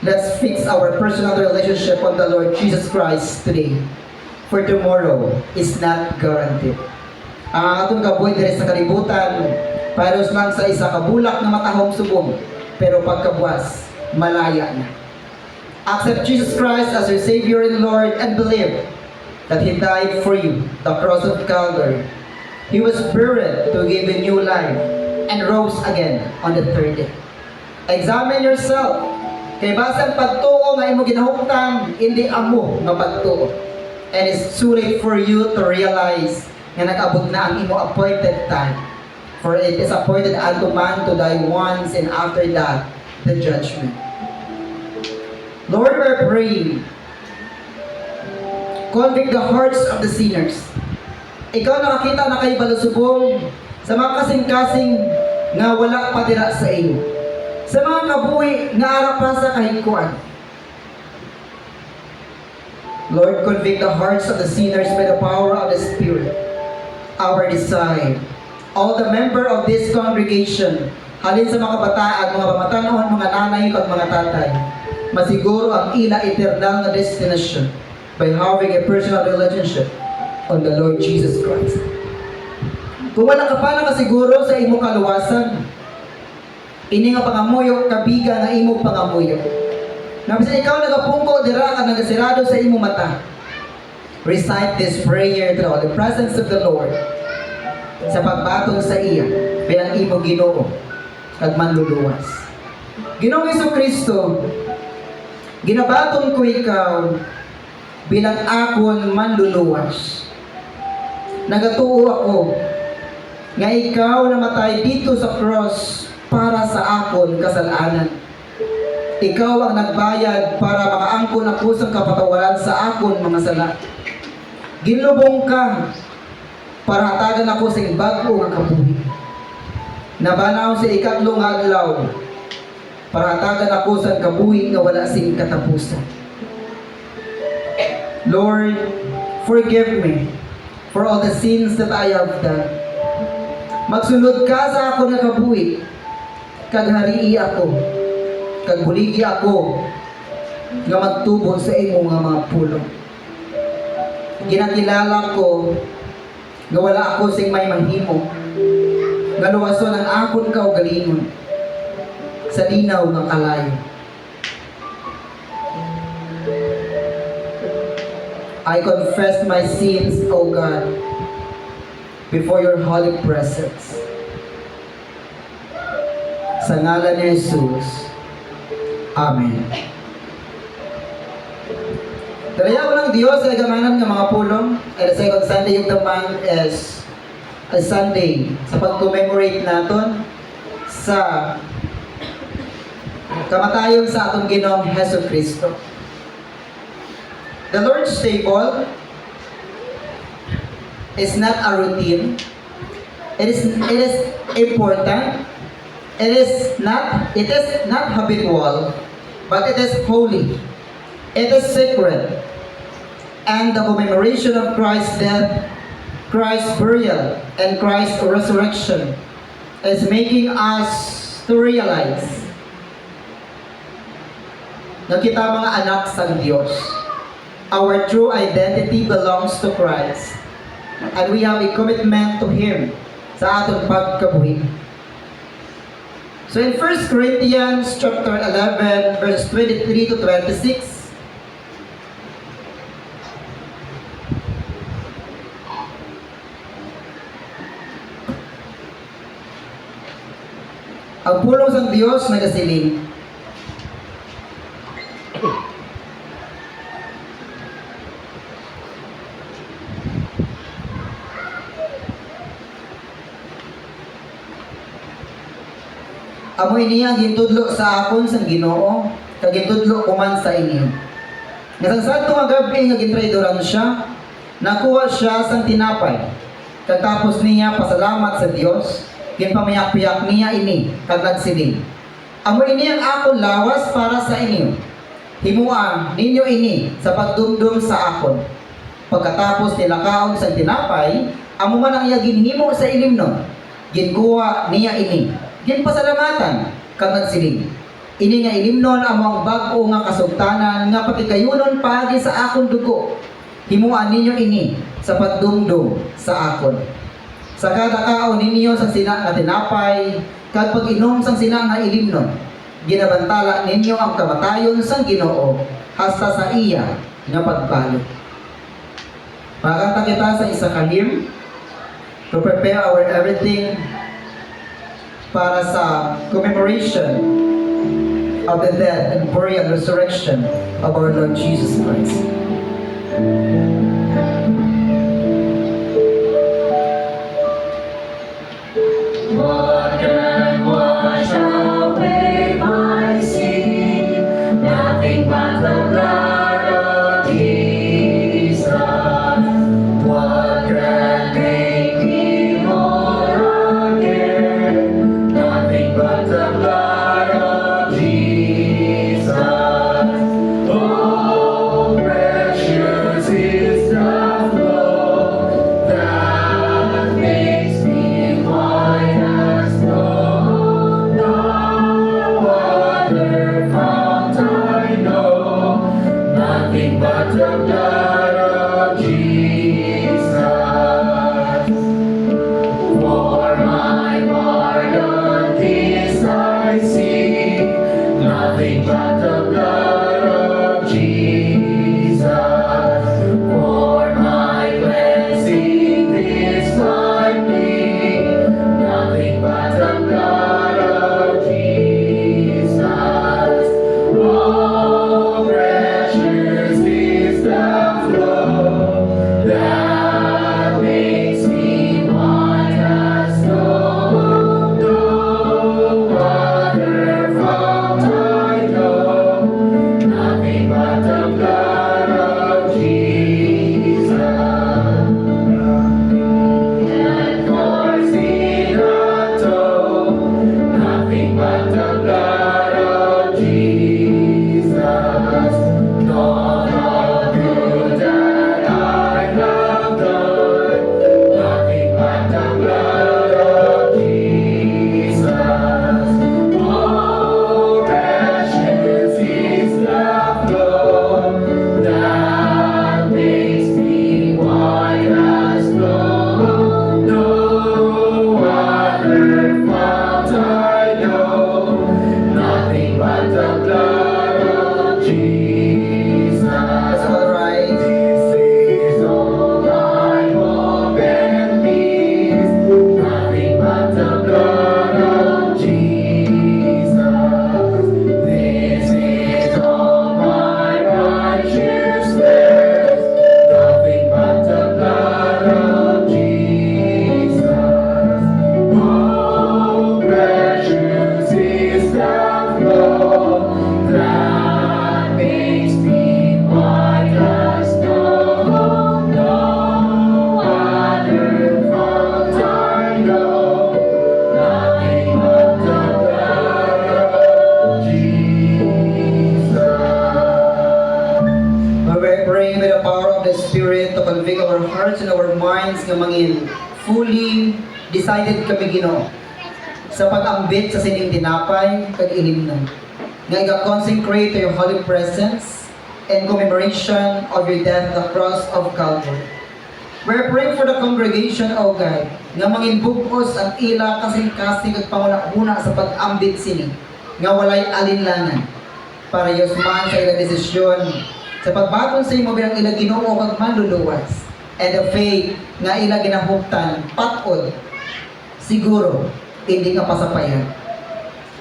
Let's fix our personal relationship on the Lord Jesus Christ today. For tomorrow is not guaranteed. Ang atong kabuhi diri sa kalibutan, paros lang sa isa ka bulak na matahong subong, pero pagkabuas, malaya na. Accept Jesus Christ as your Savior and Lord and believe that He died for you, the cross of Calvary. He was buried to give you new life and rose again on the third day. Examine yourself. Kay basang pagtuo nga imo ginahuktan, hindi amo nga pagtuo. And it's too late for you to realize nga nag-abot na ang imo appointed time. For it is appointed unto man to die once, and after that, the judgment. Lord, we're praying. Convict the hearts of the sinners. Ikaw nakakita na kay balusubong sa mga kasing-kasing nga wala pa dira sa iyo. Sa mga kabuhi nga ara pa sa kahikuan. Lord, convict the hearts of the sinners by the power of the Spirit. Our desire. All the member of this congregation, halin sa mga kabataan, mga pamatanon, mga nanay at mga tatay, masiguro ang ila eternal na destination by having a personal relationship on the Lord Jesus Christ. Kung wala ka pa nakasiguro sa imo kaluwasan, ini nga pangamuyo, kabiga nga imo pangamuyo. Nabisan ikaw nagapungko, dira ka nagasirado sa imo mata. Recite this prayer to the presence of the Lord sa pagbatong sa iya bilang imo Ginoo kag manluluwas. Ginoong Jesucristo, ginabaton ko ikaw bilang akon manluluwas. Nagatuo ako nga ikaw namatay dito sa cross para sa akon kasalanan. Ikaw ang nagbayad para makaangkon ako sa kapatawaran sa akon mga sala. Ginlubong ka para hatagan ako sa bago nga kabuhi. Nabanaw sa ikatlong adlaw para hatagan ako sa kabuhi nga wala sing katapusan. Lord, forgive me for all the sins that I have done. Magsunod ka sa ako nga kabuhi, kag harii ako, kag buligi ako, nga magtubo sa imo nga mga pulong. Ginakilala ko, nga wala ako sing may manghimo, nga luwason ang akon kaugalingon, sa linaw ng kalayo. I confess my sins, O God, before your holy presence. Sa ngalan ni Jesus. Amen. Dalayaw ng Diyos sa gamanan ng mga pulong. And the second Sunday of the month is a Sunday sa pag-commemorate natin sa kamatayon sa atong Ginoong Hesus Kristo. The Lord's table is not a routine. It is important. It is not habitual, but it is holy. It is sacred. And the commemoration of Christ's death, Christ's burial, and Christ's resurrection is making us to realize na kita mga anak sa Diyos. Our true identity belongs to Christ. And we have a commitment to Him sa atong pagkabuhi. So in 1 Corinthians chapter 11, verses 23 to 26, ang pulong sa Diyos nagasiling. Amoy niya gintudlo sa akon sang Ginoo, kag gintudlo ko man sa inyo. Nga sa sadto nga gabi nga gintraidoran siya, nakuha siya sang tinapay. Katapos niya pasalamat sa Dios, ginpamayak-piyak niya ini kag nagsiling. Amoy ini ang akon lawas para sa inyo. Himuan ninyo ini sa pagdumdum sa akon. Pagkatapos nilakaon sa tinapay, amo man ang iya ginhimo sa ilimnon. Ginkuha niya ini. Ginpasalamatan kag nagsiling. Ini nga ilimnon amo ang bag-o nga kasugtanan nga patikayunon paagi sa akon dugo. Himuan ninyo ini sa pagdumdum sa akon. Sa kada kaon ninyo sa sina nga tinapay, kag pag-inom sang sina nga ilimnon, ginabantala ninyo ang kamatayon sang Ginoo hasta sa iya nga pagbalik. Pakanta kita sa isa ka hymn to prepare our everything para sa commemoration of the death and burial and resurrection of our Lord Jesus Christ. What can wash away my sin? Nothing but the blood of Jesus. What can make me whole again? Nothing but the blood of Jesus. Oh, precious is the flow that makes me white as snow. No other fount I know, nothing but the blood of Jesus. For my pardon this I seek, nothing but the blood of Jesus. For my cleansing this I plead, nothing but the blood of Jesus. Oh, precious is the flow that makes me white as snow. No other fount I know, nothing but the blood of Jesus. And for sin atone, nothing but the blood of Jesus. None of good that I have done, nothing but the blood of Jesus. Oh, precious is the flow that makes me white as snow. No other fount I know, nothing but the blood of Jesus. That's all right. This is all I hope and peace, nothing but the blood of Jesus. This is all my righteousness, nothing but the blood of Jesus. Oh, precious is the flow that makes me white as snow. No other fount I know, nothing but the blood of Jesus. Lord, we're praying by the power of the Spirit to convict our hearts and our minds nga mangin fully decided kami Ginoo sa pag-ambit sa sining tinapay kag ilimnon. Nga iga-consecrate to your holy presence and commemoration of your death on the cross of Calvary. We're praying for the congregation, O God, nga mangin bugos ang ila kasing-kasing ag panguna-una sa pag-ambit sini, nga walay alinlangan para yusman sa ilang desisyon sa pagbaton sa imo bilang ila Ginoo kag manluluwas, and the faith nga ila ginahuptan patod siguro hindi ka pasapayan.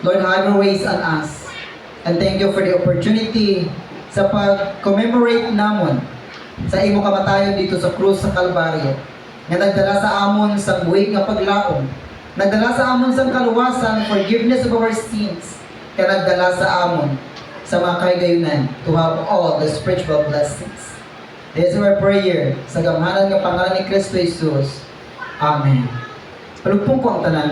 Lord, have your ways on us, and thank you for the opportunity sa pag-commemorate namon sa imo kamatayon dito sa krus sa Kalbaryo nga nagdala sa amon sa buwig nga paglaom Nagdala sa amon sang kaluwasan, forgiveness of our sins, kaya nagdala sa amon sa mga kaigayunan to have all the spiritual blessings. This is our prayer sa gamhanan ng pangalan ni Kristo Jesus. Amen. Palugpong ko ang tanan.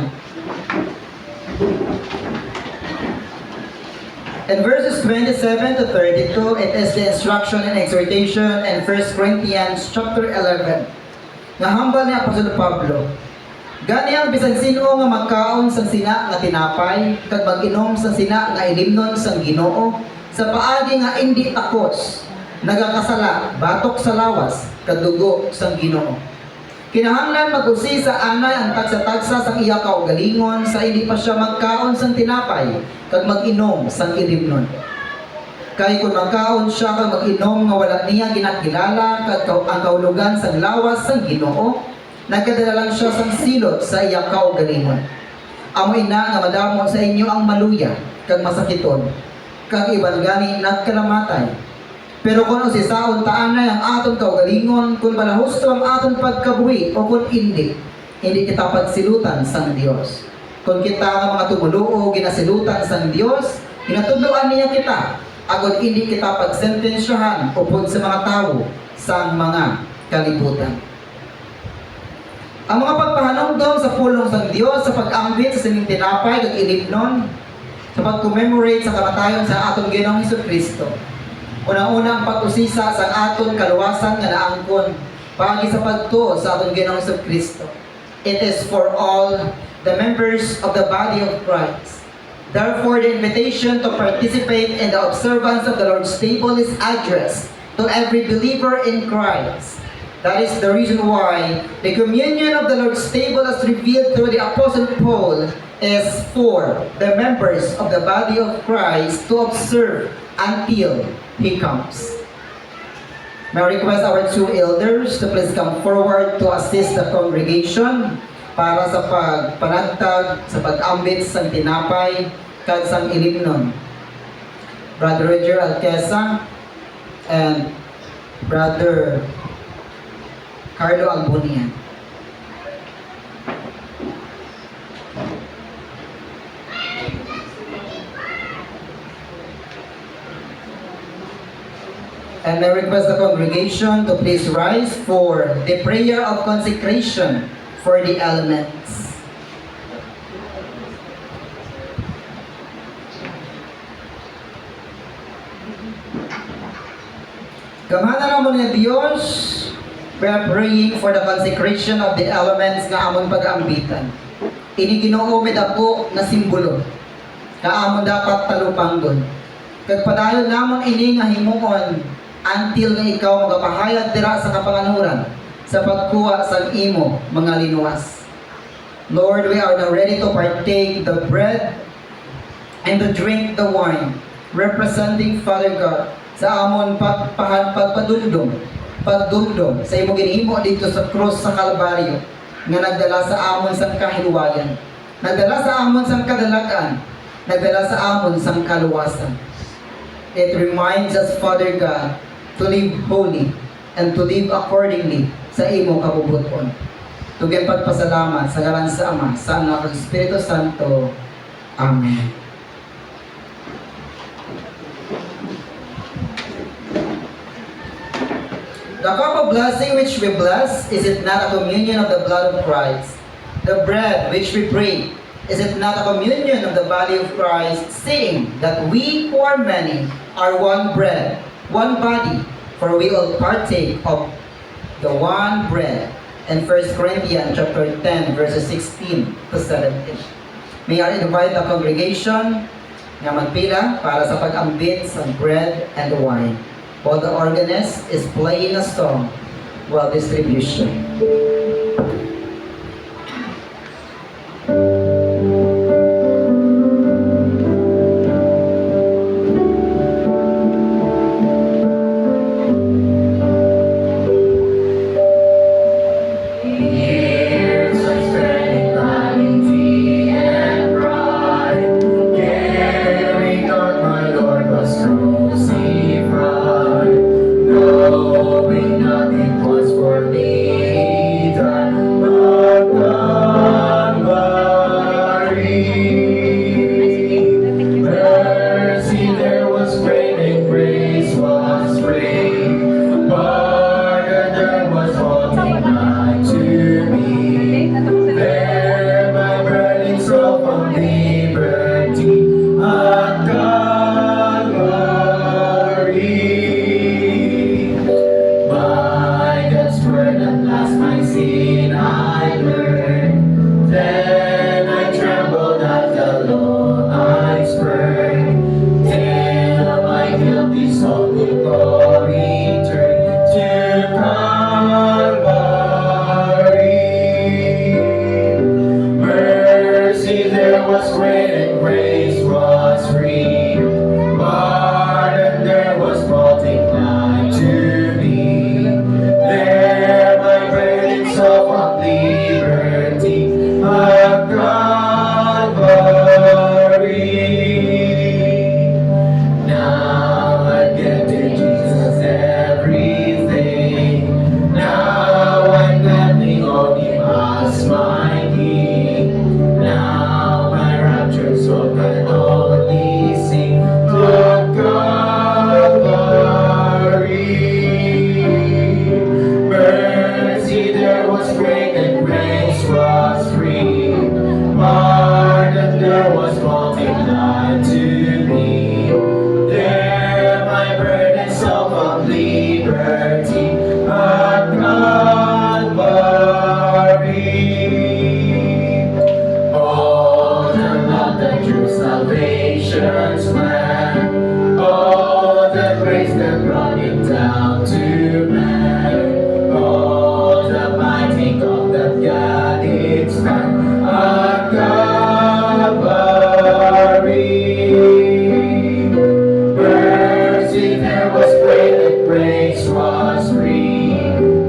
In verses 27 to 32, it is the instruction and exhortation in 1 Corinthians chapter 11. Nahambal ni Apostol Pablo. Gani ang bisan sino nga magkaon sang sina nga tinapay, kag mag-inom sang sina nga ilimnon sang Ginoo, sa paagi nga indi takos, nagakasala, batok sa lawas, kag dugo sang Ginoo. Kinahanglan mag-usi sa anay ang tagsa-tagsa sang iya kaugalingon sa hindi pa siya magkaon sang tinapay kag mag-inom sang ilimnon. Kay kung magkaon siya kag mag-inom nga wala niya ginakilala kag ang kaulugan sang lawas sang Ginoo, nagkadala lang siya sang silot sa iya kaugalingon. Amo ina nga madamo sa inyo ang maluya kag masakiton kag iban gani nagkalamatay. Pero kung si saon taanay ang aton kaugalingon, kung balahusto ang aton pagkabuhi o kung hindi kita pagsilutan sang Dios. Kung kita nga mga tumuluo ginasilutan sang Dios, ginatudloan niya kita, agod hindi kita pagsentensyahan upod sa mga tao sang mga kalibutan. Ang mga pagpahanungdom sa pulong sang Dios sa pag-ambit sa sining tinapay kag ilimnon, sa pag-commemorate sa kamatayon sa aton Ginoong Hesukristo. Unang-una ang pag-usisa sa aton kaluwasan nga naangkon pagi sa pagtuo sa aton Ginoong Kristo. It is for all the members of the body of Christ. Therefore, the invitation to participate in the observance of the Lord's table is addressed to every believer in Christ. That is the reason why the communion of the Lord's table as revealed through the Apostle Paul is for the members of the body of Christ to observe until He comes. May I request our two elders to please come forward to assist the congregation para sa pagpanagtag, sa pag-ambit sang tinapay, kag sang ilimnon. Brother Roger Alquesa and Brother Carlo Albonian. And I request the congregation to please rise for the prayer of consecration for the elements. Gamhanan namon nga Dios, we are praying for the consecration of the elements nga amon pag-ambitan. Ini Ginoo med ako nga simbolo. Kaamon dapat talupanggon. Kag padayon namon ini nga himuon until nga ikaw magapahayag dira sa kapanganuran sa pagkuha sa imo mga linuwas. Lord, we are now ready to partake the bread and to drink the wine, representing Father God sa amon pagpadumdum sa imo ginhimo dito sa krus sa Kalbaryo nga nagdala sa amon sang kahiluwayan, nagdala sa amon sang kadalagan, nagdala sa amon sang kaluwasan. It reminds us, Father God, to live holy and to live accordingly sa imo kabubuton. Tugyan pagpasalamat sa ngalan sa Ama, sa Anak, at Espiritu Santo. Amen. The cup of blessing which we bless, is it not a communion of the blood of Christ? The bread which we break, is it not a communion of the body of Christ, saying that we who are many are one bread, one body, for we all partake of the one bread. In 1 Corinthians chapter 10, verses 16 to 17. May I invite the congregation na magpila para sa pag-ambit sa bread and wine, while the organist is playing a song while distribution. Knowing nothing was for me. great and grace was free. Pardon there was multiplied to me. There my burdens of liberty at Calvary. Now I get to Jesus everything. Now I'm gladly on Him as my King. Now my raptured soul can only sing to Calvary. Mercy there was great and grace was free. Pardon there was multiplied to me. There my burdens of liberty at Calvary. Oh, the love, the true salvation's plan. Oh, the grace that brought it down to man. Oh, the mighty God that God its man at Calvary. Mercy there was great and grace was free.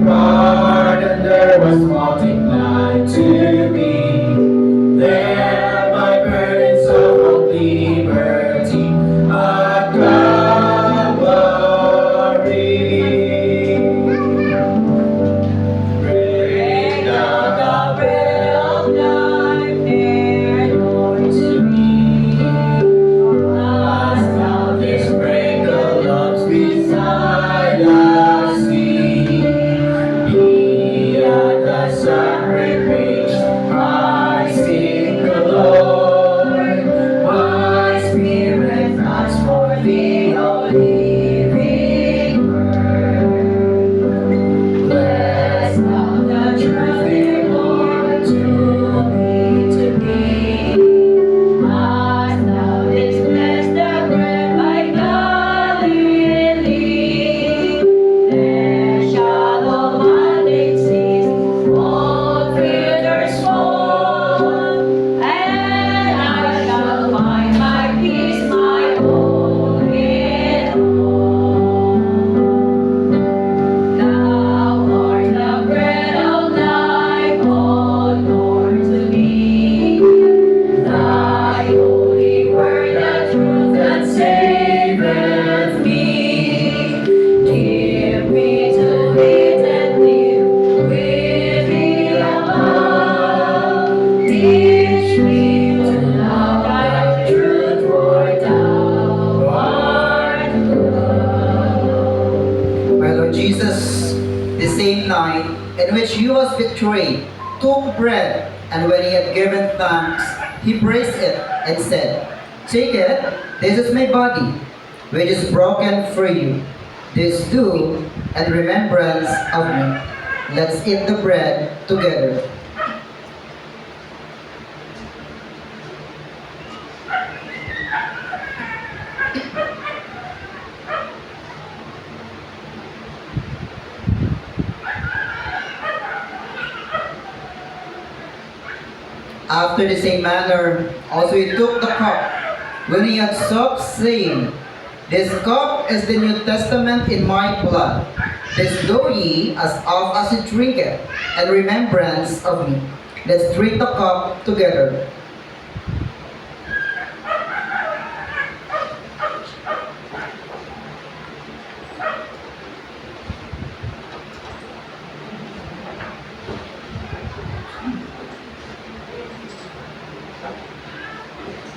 Pardon there was multiplied to me. There my burdens of liberty at Calvary. Bring down the bread of life, dear Lord, to me. As thou didst break the lumps beside the sea, be at the sacrifice, I seek the Lord. My spirit thirsts for thee, O living word. Bless thou the truth, dear Lord, to me. As thou didst bless the bread by Galilee, there shall all bondage cease, all fears fall, and I shall find my peace, my own in all. Thou art the bread of life, O Lord, to me. Thy holy word, the truth that saveth me. Give me to eat and live with thee above. Teach me to love thy truth, for thou art good. My Lord Jesus, the same night in which he was betrayed, took bread, and when he had given thanks, he braced it and said, "Take it, this is my body, which is broken for you. This do in remembrance of me." Let's eat the bread together. After the same manner, also he took the cup when he had supped, saying, "This cup is the New Testament in my blood. This do ye as oft as you drink it, in remembrance of me." Let's drink the cup together.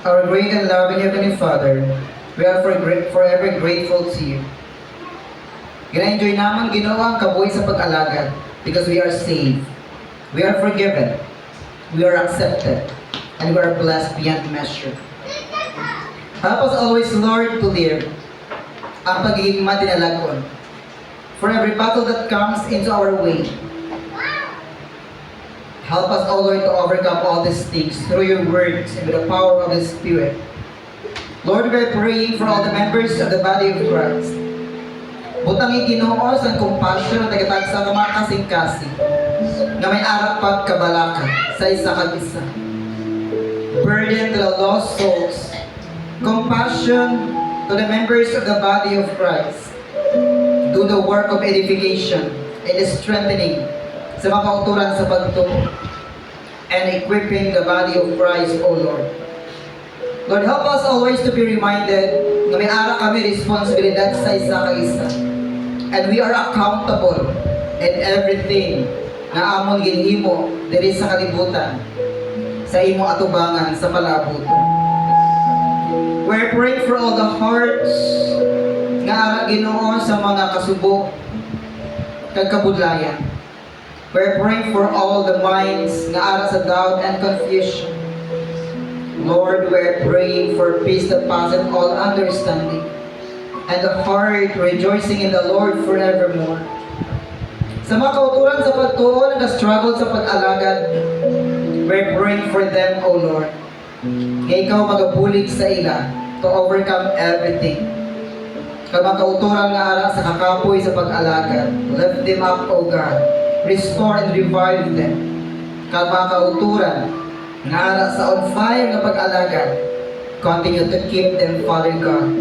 Our great and loving Heavenly Father, we are forever grateful to you. Gina-enjoy naman ginawa ang kabuhay sa pag-alagad because we are saved, we are forgiven, we are accepted, and we are blessed beyond measure. Help us always, Lord, to live ang pagiging matinalagon for every battle that comes into our way. Help us, O Lord, to overcome all these things through your words and with the power of the Spirit. Lord, we are praying for all the members of the body of Christ. Butang Ginoo sa compassion at nagatag sa mga kasing-kasing na may arapat kabalaka sa isa kag isa. burden to the lost souls, compassion to the members of the body of Christ, do the work of edification and strengthening sa mga kauturan sa pagturo, and equipping the body of Christ, O Lord. Lord, help us always to be reminded na may ara kami responsibilidad sa isa ka isa. And we are accountable in everything na amon ginhimo diri sa kalibutan, sa imo atubangan sa palabot. We're praying for all the hearts nga ara Ginoo sa mga kasubok kag kabudlayan. We're praying for all the minds nga ara sa doubt and confusion. Lord, we're praying for peace that passeth all understanding, and the heart rejoicing in the Lord forevermore. Sa mga kauturan sa pagtuon na struggle sa pag-alagad, we're praying for them, O Lord. Nga ikaw magabulig sa ila to overcome everything. Kag mga kauturan nga ara sa kakapoy sa pag-alagad, lift them up, O God. Restore and revive them. Kag mga kauturan nga ara sa on fire nga pag-alagad, continue to keep them, Father God.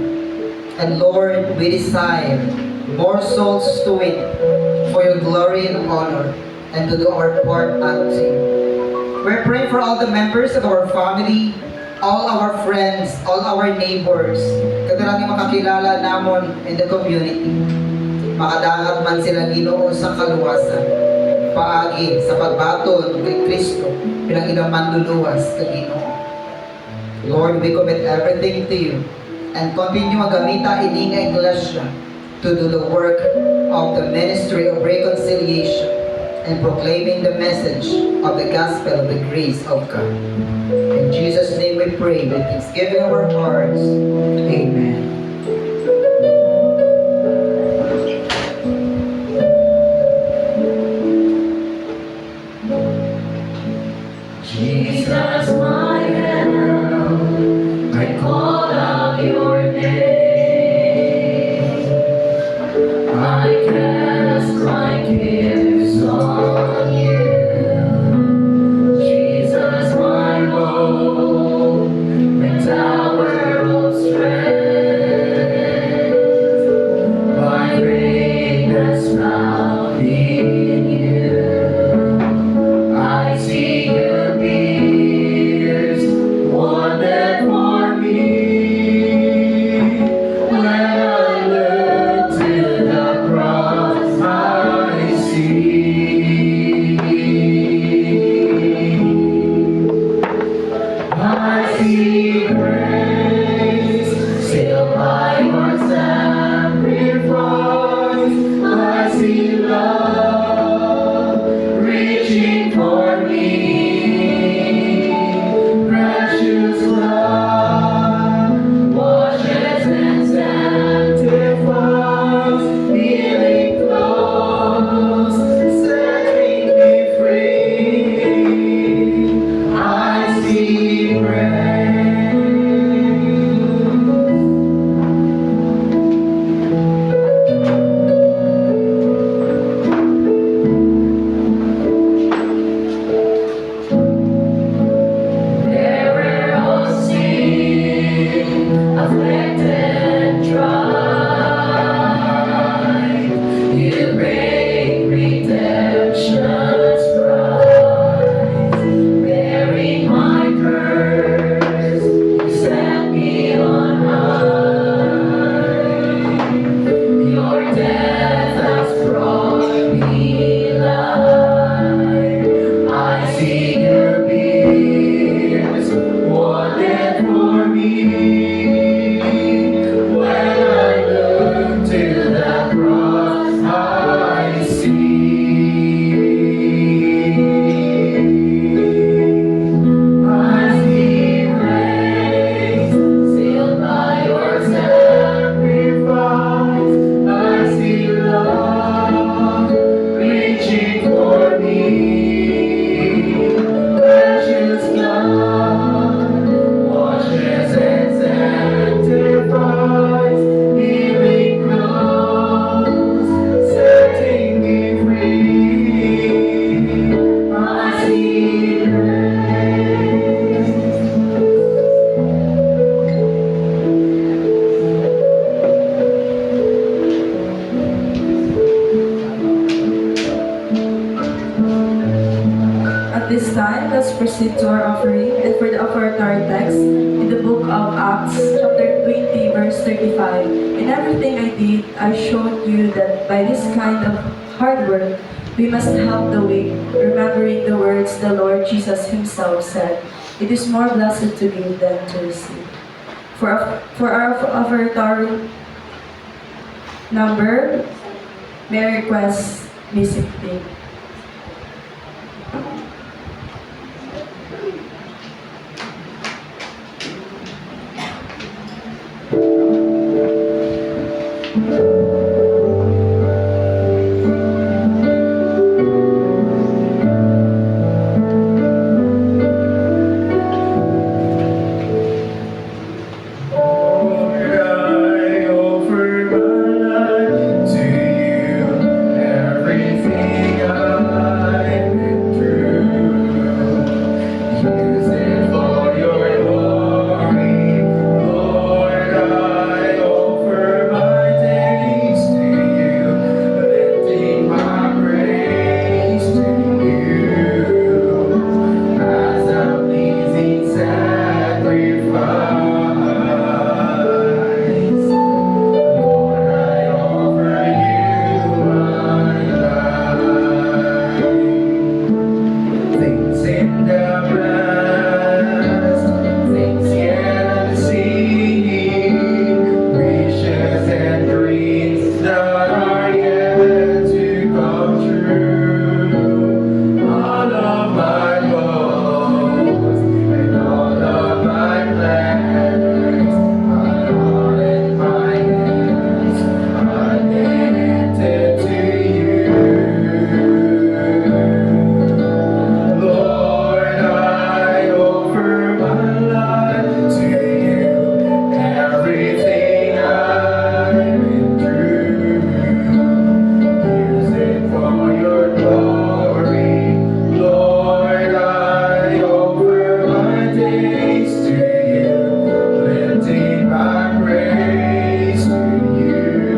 And Lord, we desire more souls to win for your glory and honor, and to do our part unto you. We're praying for all the members of our family, all our friends, all our neighbors, kagurang makakilala namon in the community. Makadahat man sila Ginoo sa kaluwasan, paagi sa pagbaton kay Kristo bilang ilang manluluwas kay Ginoo. Lord, we commit everything to you, and continue magamita ini nga iglesia to do the work of the ministry of reconciliation and proclaiming the message of the gospel of the grace of God. In Jesus' name we pray with thanksgiving of our hearts. Amen. Jesus, my help, I call out your name. I cast my cares on you. Jesus, my hope, my tower of strength. My greatness found in you. I see your peers, one that for me. When I look to the cross, I see grace, sealed by your sacrifice. I see love reaching for me. Precious blood washes and sanctifies, healing flows, setting me free. I see grace. Bearer of sin, afflicted, tried, you break redemption's price. Bearing my curse, you set me on high. Your death has brought me life. I see your peers, one dead for me. When I look to the cross, I see grace, sealed by your sacrifice. I see love reaching for me. Precious blood washes and sanctifies. Acts chapter 20, verse 35. In everything I did, I showed you that by this kind of hard work, we must help the weak, remembering the words the Lord Jesus himself said, "It is more blessed to give than to receive." For our offertory number, may I request music team. Lord, I offer my life to you, everything I've been through. Use it for your glory. Lord, I offer my days to you, lifting my praise to you as a pleasing sacrifice. Lord, I offer you my life. Things in the past, things yet unseen, wishes and dreams that are yet to come true. All of my hopes and all of my plans, my heart and my hands are lifted to you. Lord, I offer my life to you, everything I've been through. Use it for your glory. Lord, I offer my days to you, lifting my praise to you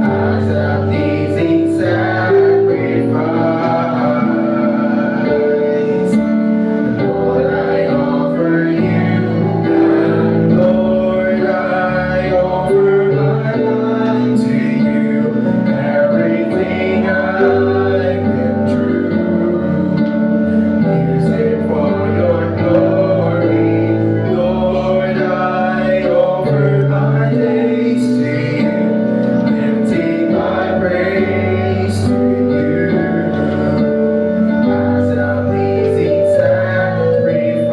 as a pleasing sacrifice. Lord, I offer you, and Lord, I offer my life to you, everything I've been through. Use it for your glory. Lord, I offer my days to you, lifting my praise to you as a pleasing sacrifice.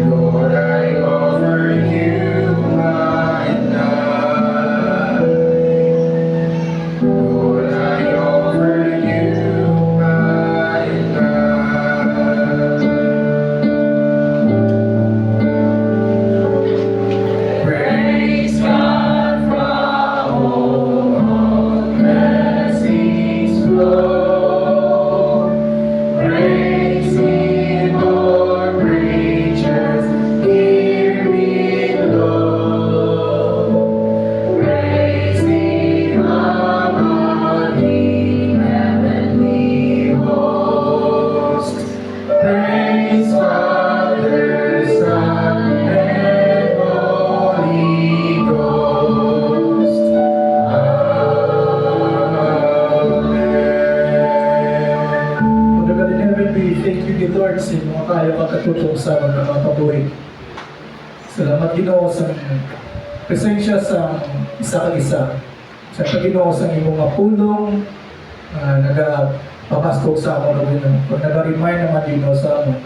Lord, I offer you my life. Lord, I offer you my life. Praise God from whom all blessings flow. Praise Him, Lord, preachers here below. Praise Him above the heavenly host. Praise Father, Son, and Holy Ghost. Amen. Father God in heaven, we thank you, dear Lord, sa mga kaya pagkatutong sa mga pabuhay. Salamat, Ginoo, sa presensya sa isa kag isa. Sa Ginoo, sa imong mga pulong, nagapapastog sa amon, Ginoo. Kung nag-remind naman, Ginoo, sa amon.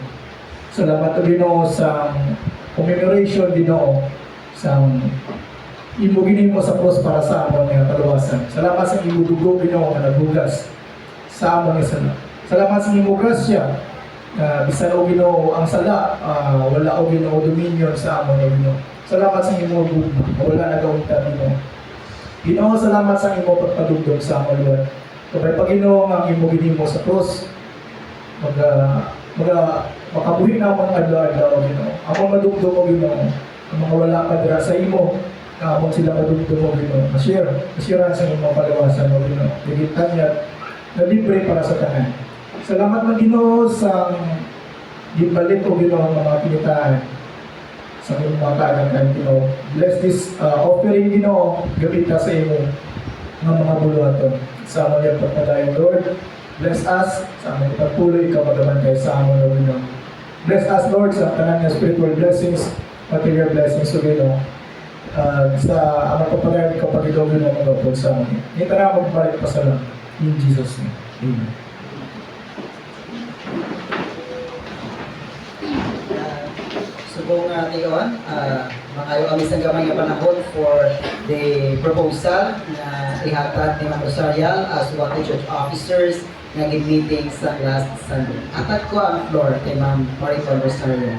Salamat, Ginoo, sa commemoration, Ginoo, sa imo ginimo sa cross para sa amon nga kaluwasan. Salamat sa imo dugo, Ginoo, nga naghugas sa amon nga sala. Salamat sa imo grasya. Bisan o Ginoo ang sala, wala o Ginoo dominion sa amon, Ginoo. Salamat sa imo gugma, wala nagaunta, Ginoo. Ginoo, salamat sa imo pagpadugdog sa amon, Lord. Kapag Panginoon ang imo ginimo sa cross, makabuhi na amon adlaw-adlaw, Ginoo. Amon madugdog o Ginoo. Ang mga wala pa dira sa imo, amon sila madugdog o Ginoo. Masira sa imo palawasan o Ginoo. Digitan niya na libre para sa tanan. Salamat man Ginoo sa gipalit o Ginoo ang mga kinitahan sa imong mga kaagakan Ginoo. Bless this offering Ginoo, gabita sa imo ng mga buluhaton. Sa amon yung pagpadayon Lord, bless us sa among pagpuloy ikaw magaman kay sa amon Ginoo. Bless us Lord sa tanan nga spiritual blessings, material blessings o Ginoo. Sa among pagpadayon ikaw Ginoo magapod sa amon. Kita na magbalik pa sa lang. In Jesus' name. Amen. Subong natin makayo kami sa gamay nga panahon for the proposal na ihatag ni Ma'am Rosarial as what the church officers na meeting sa last Sunday. Atag ko ang floor kay Ma'am Maricol Rosario.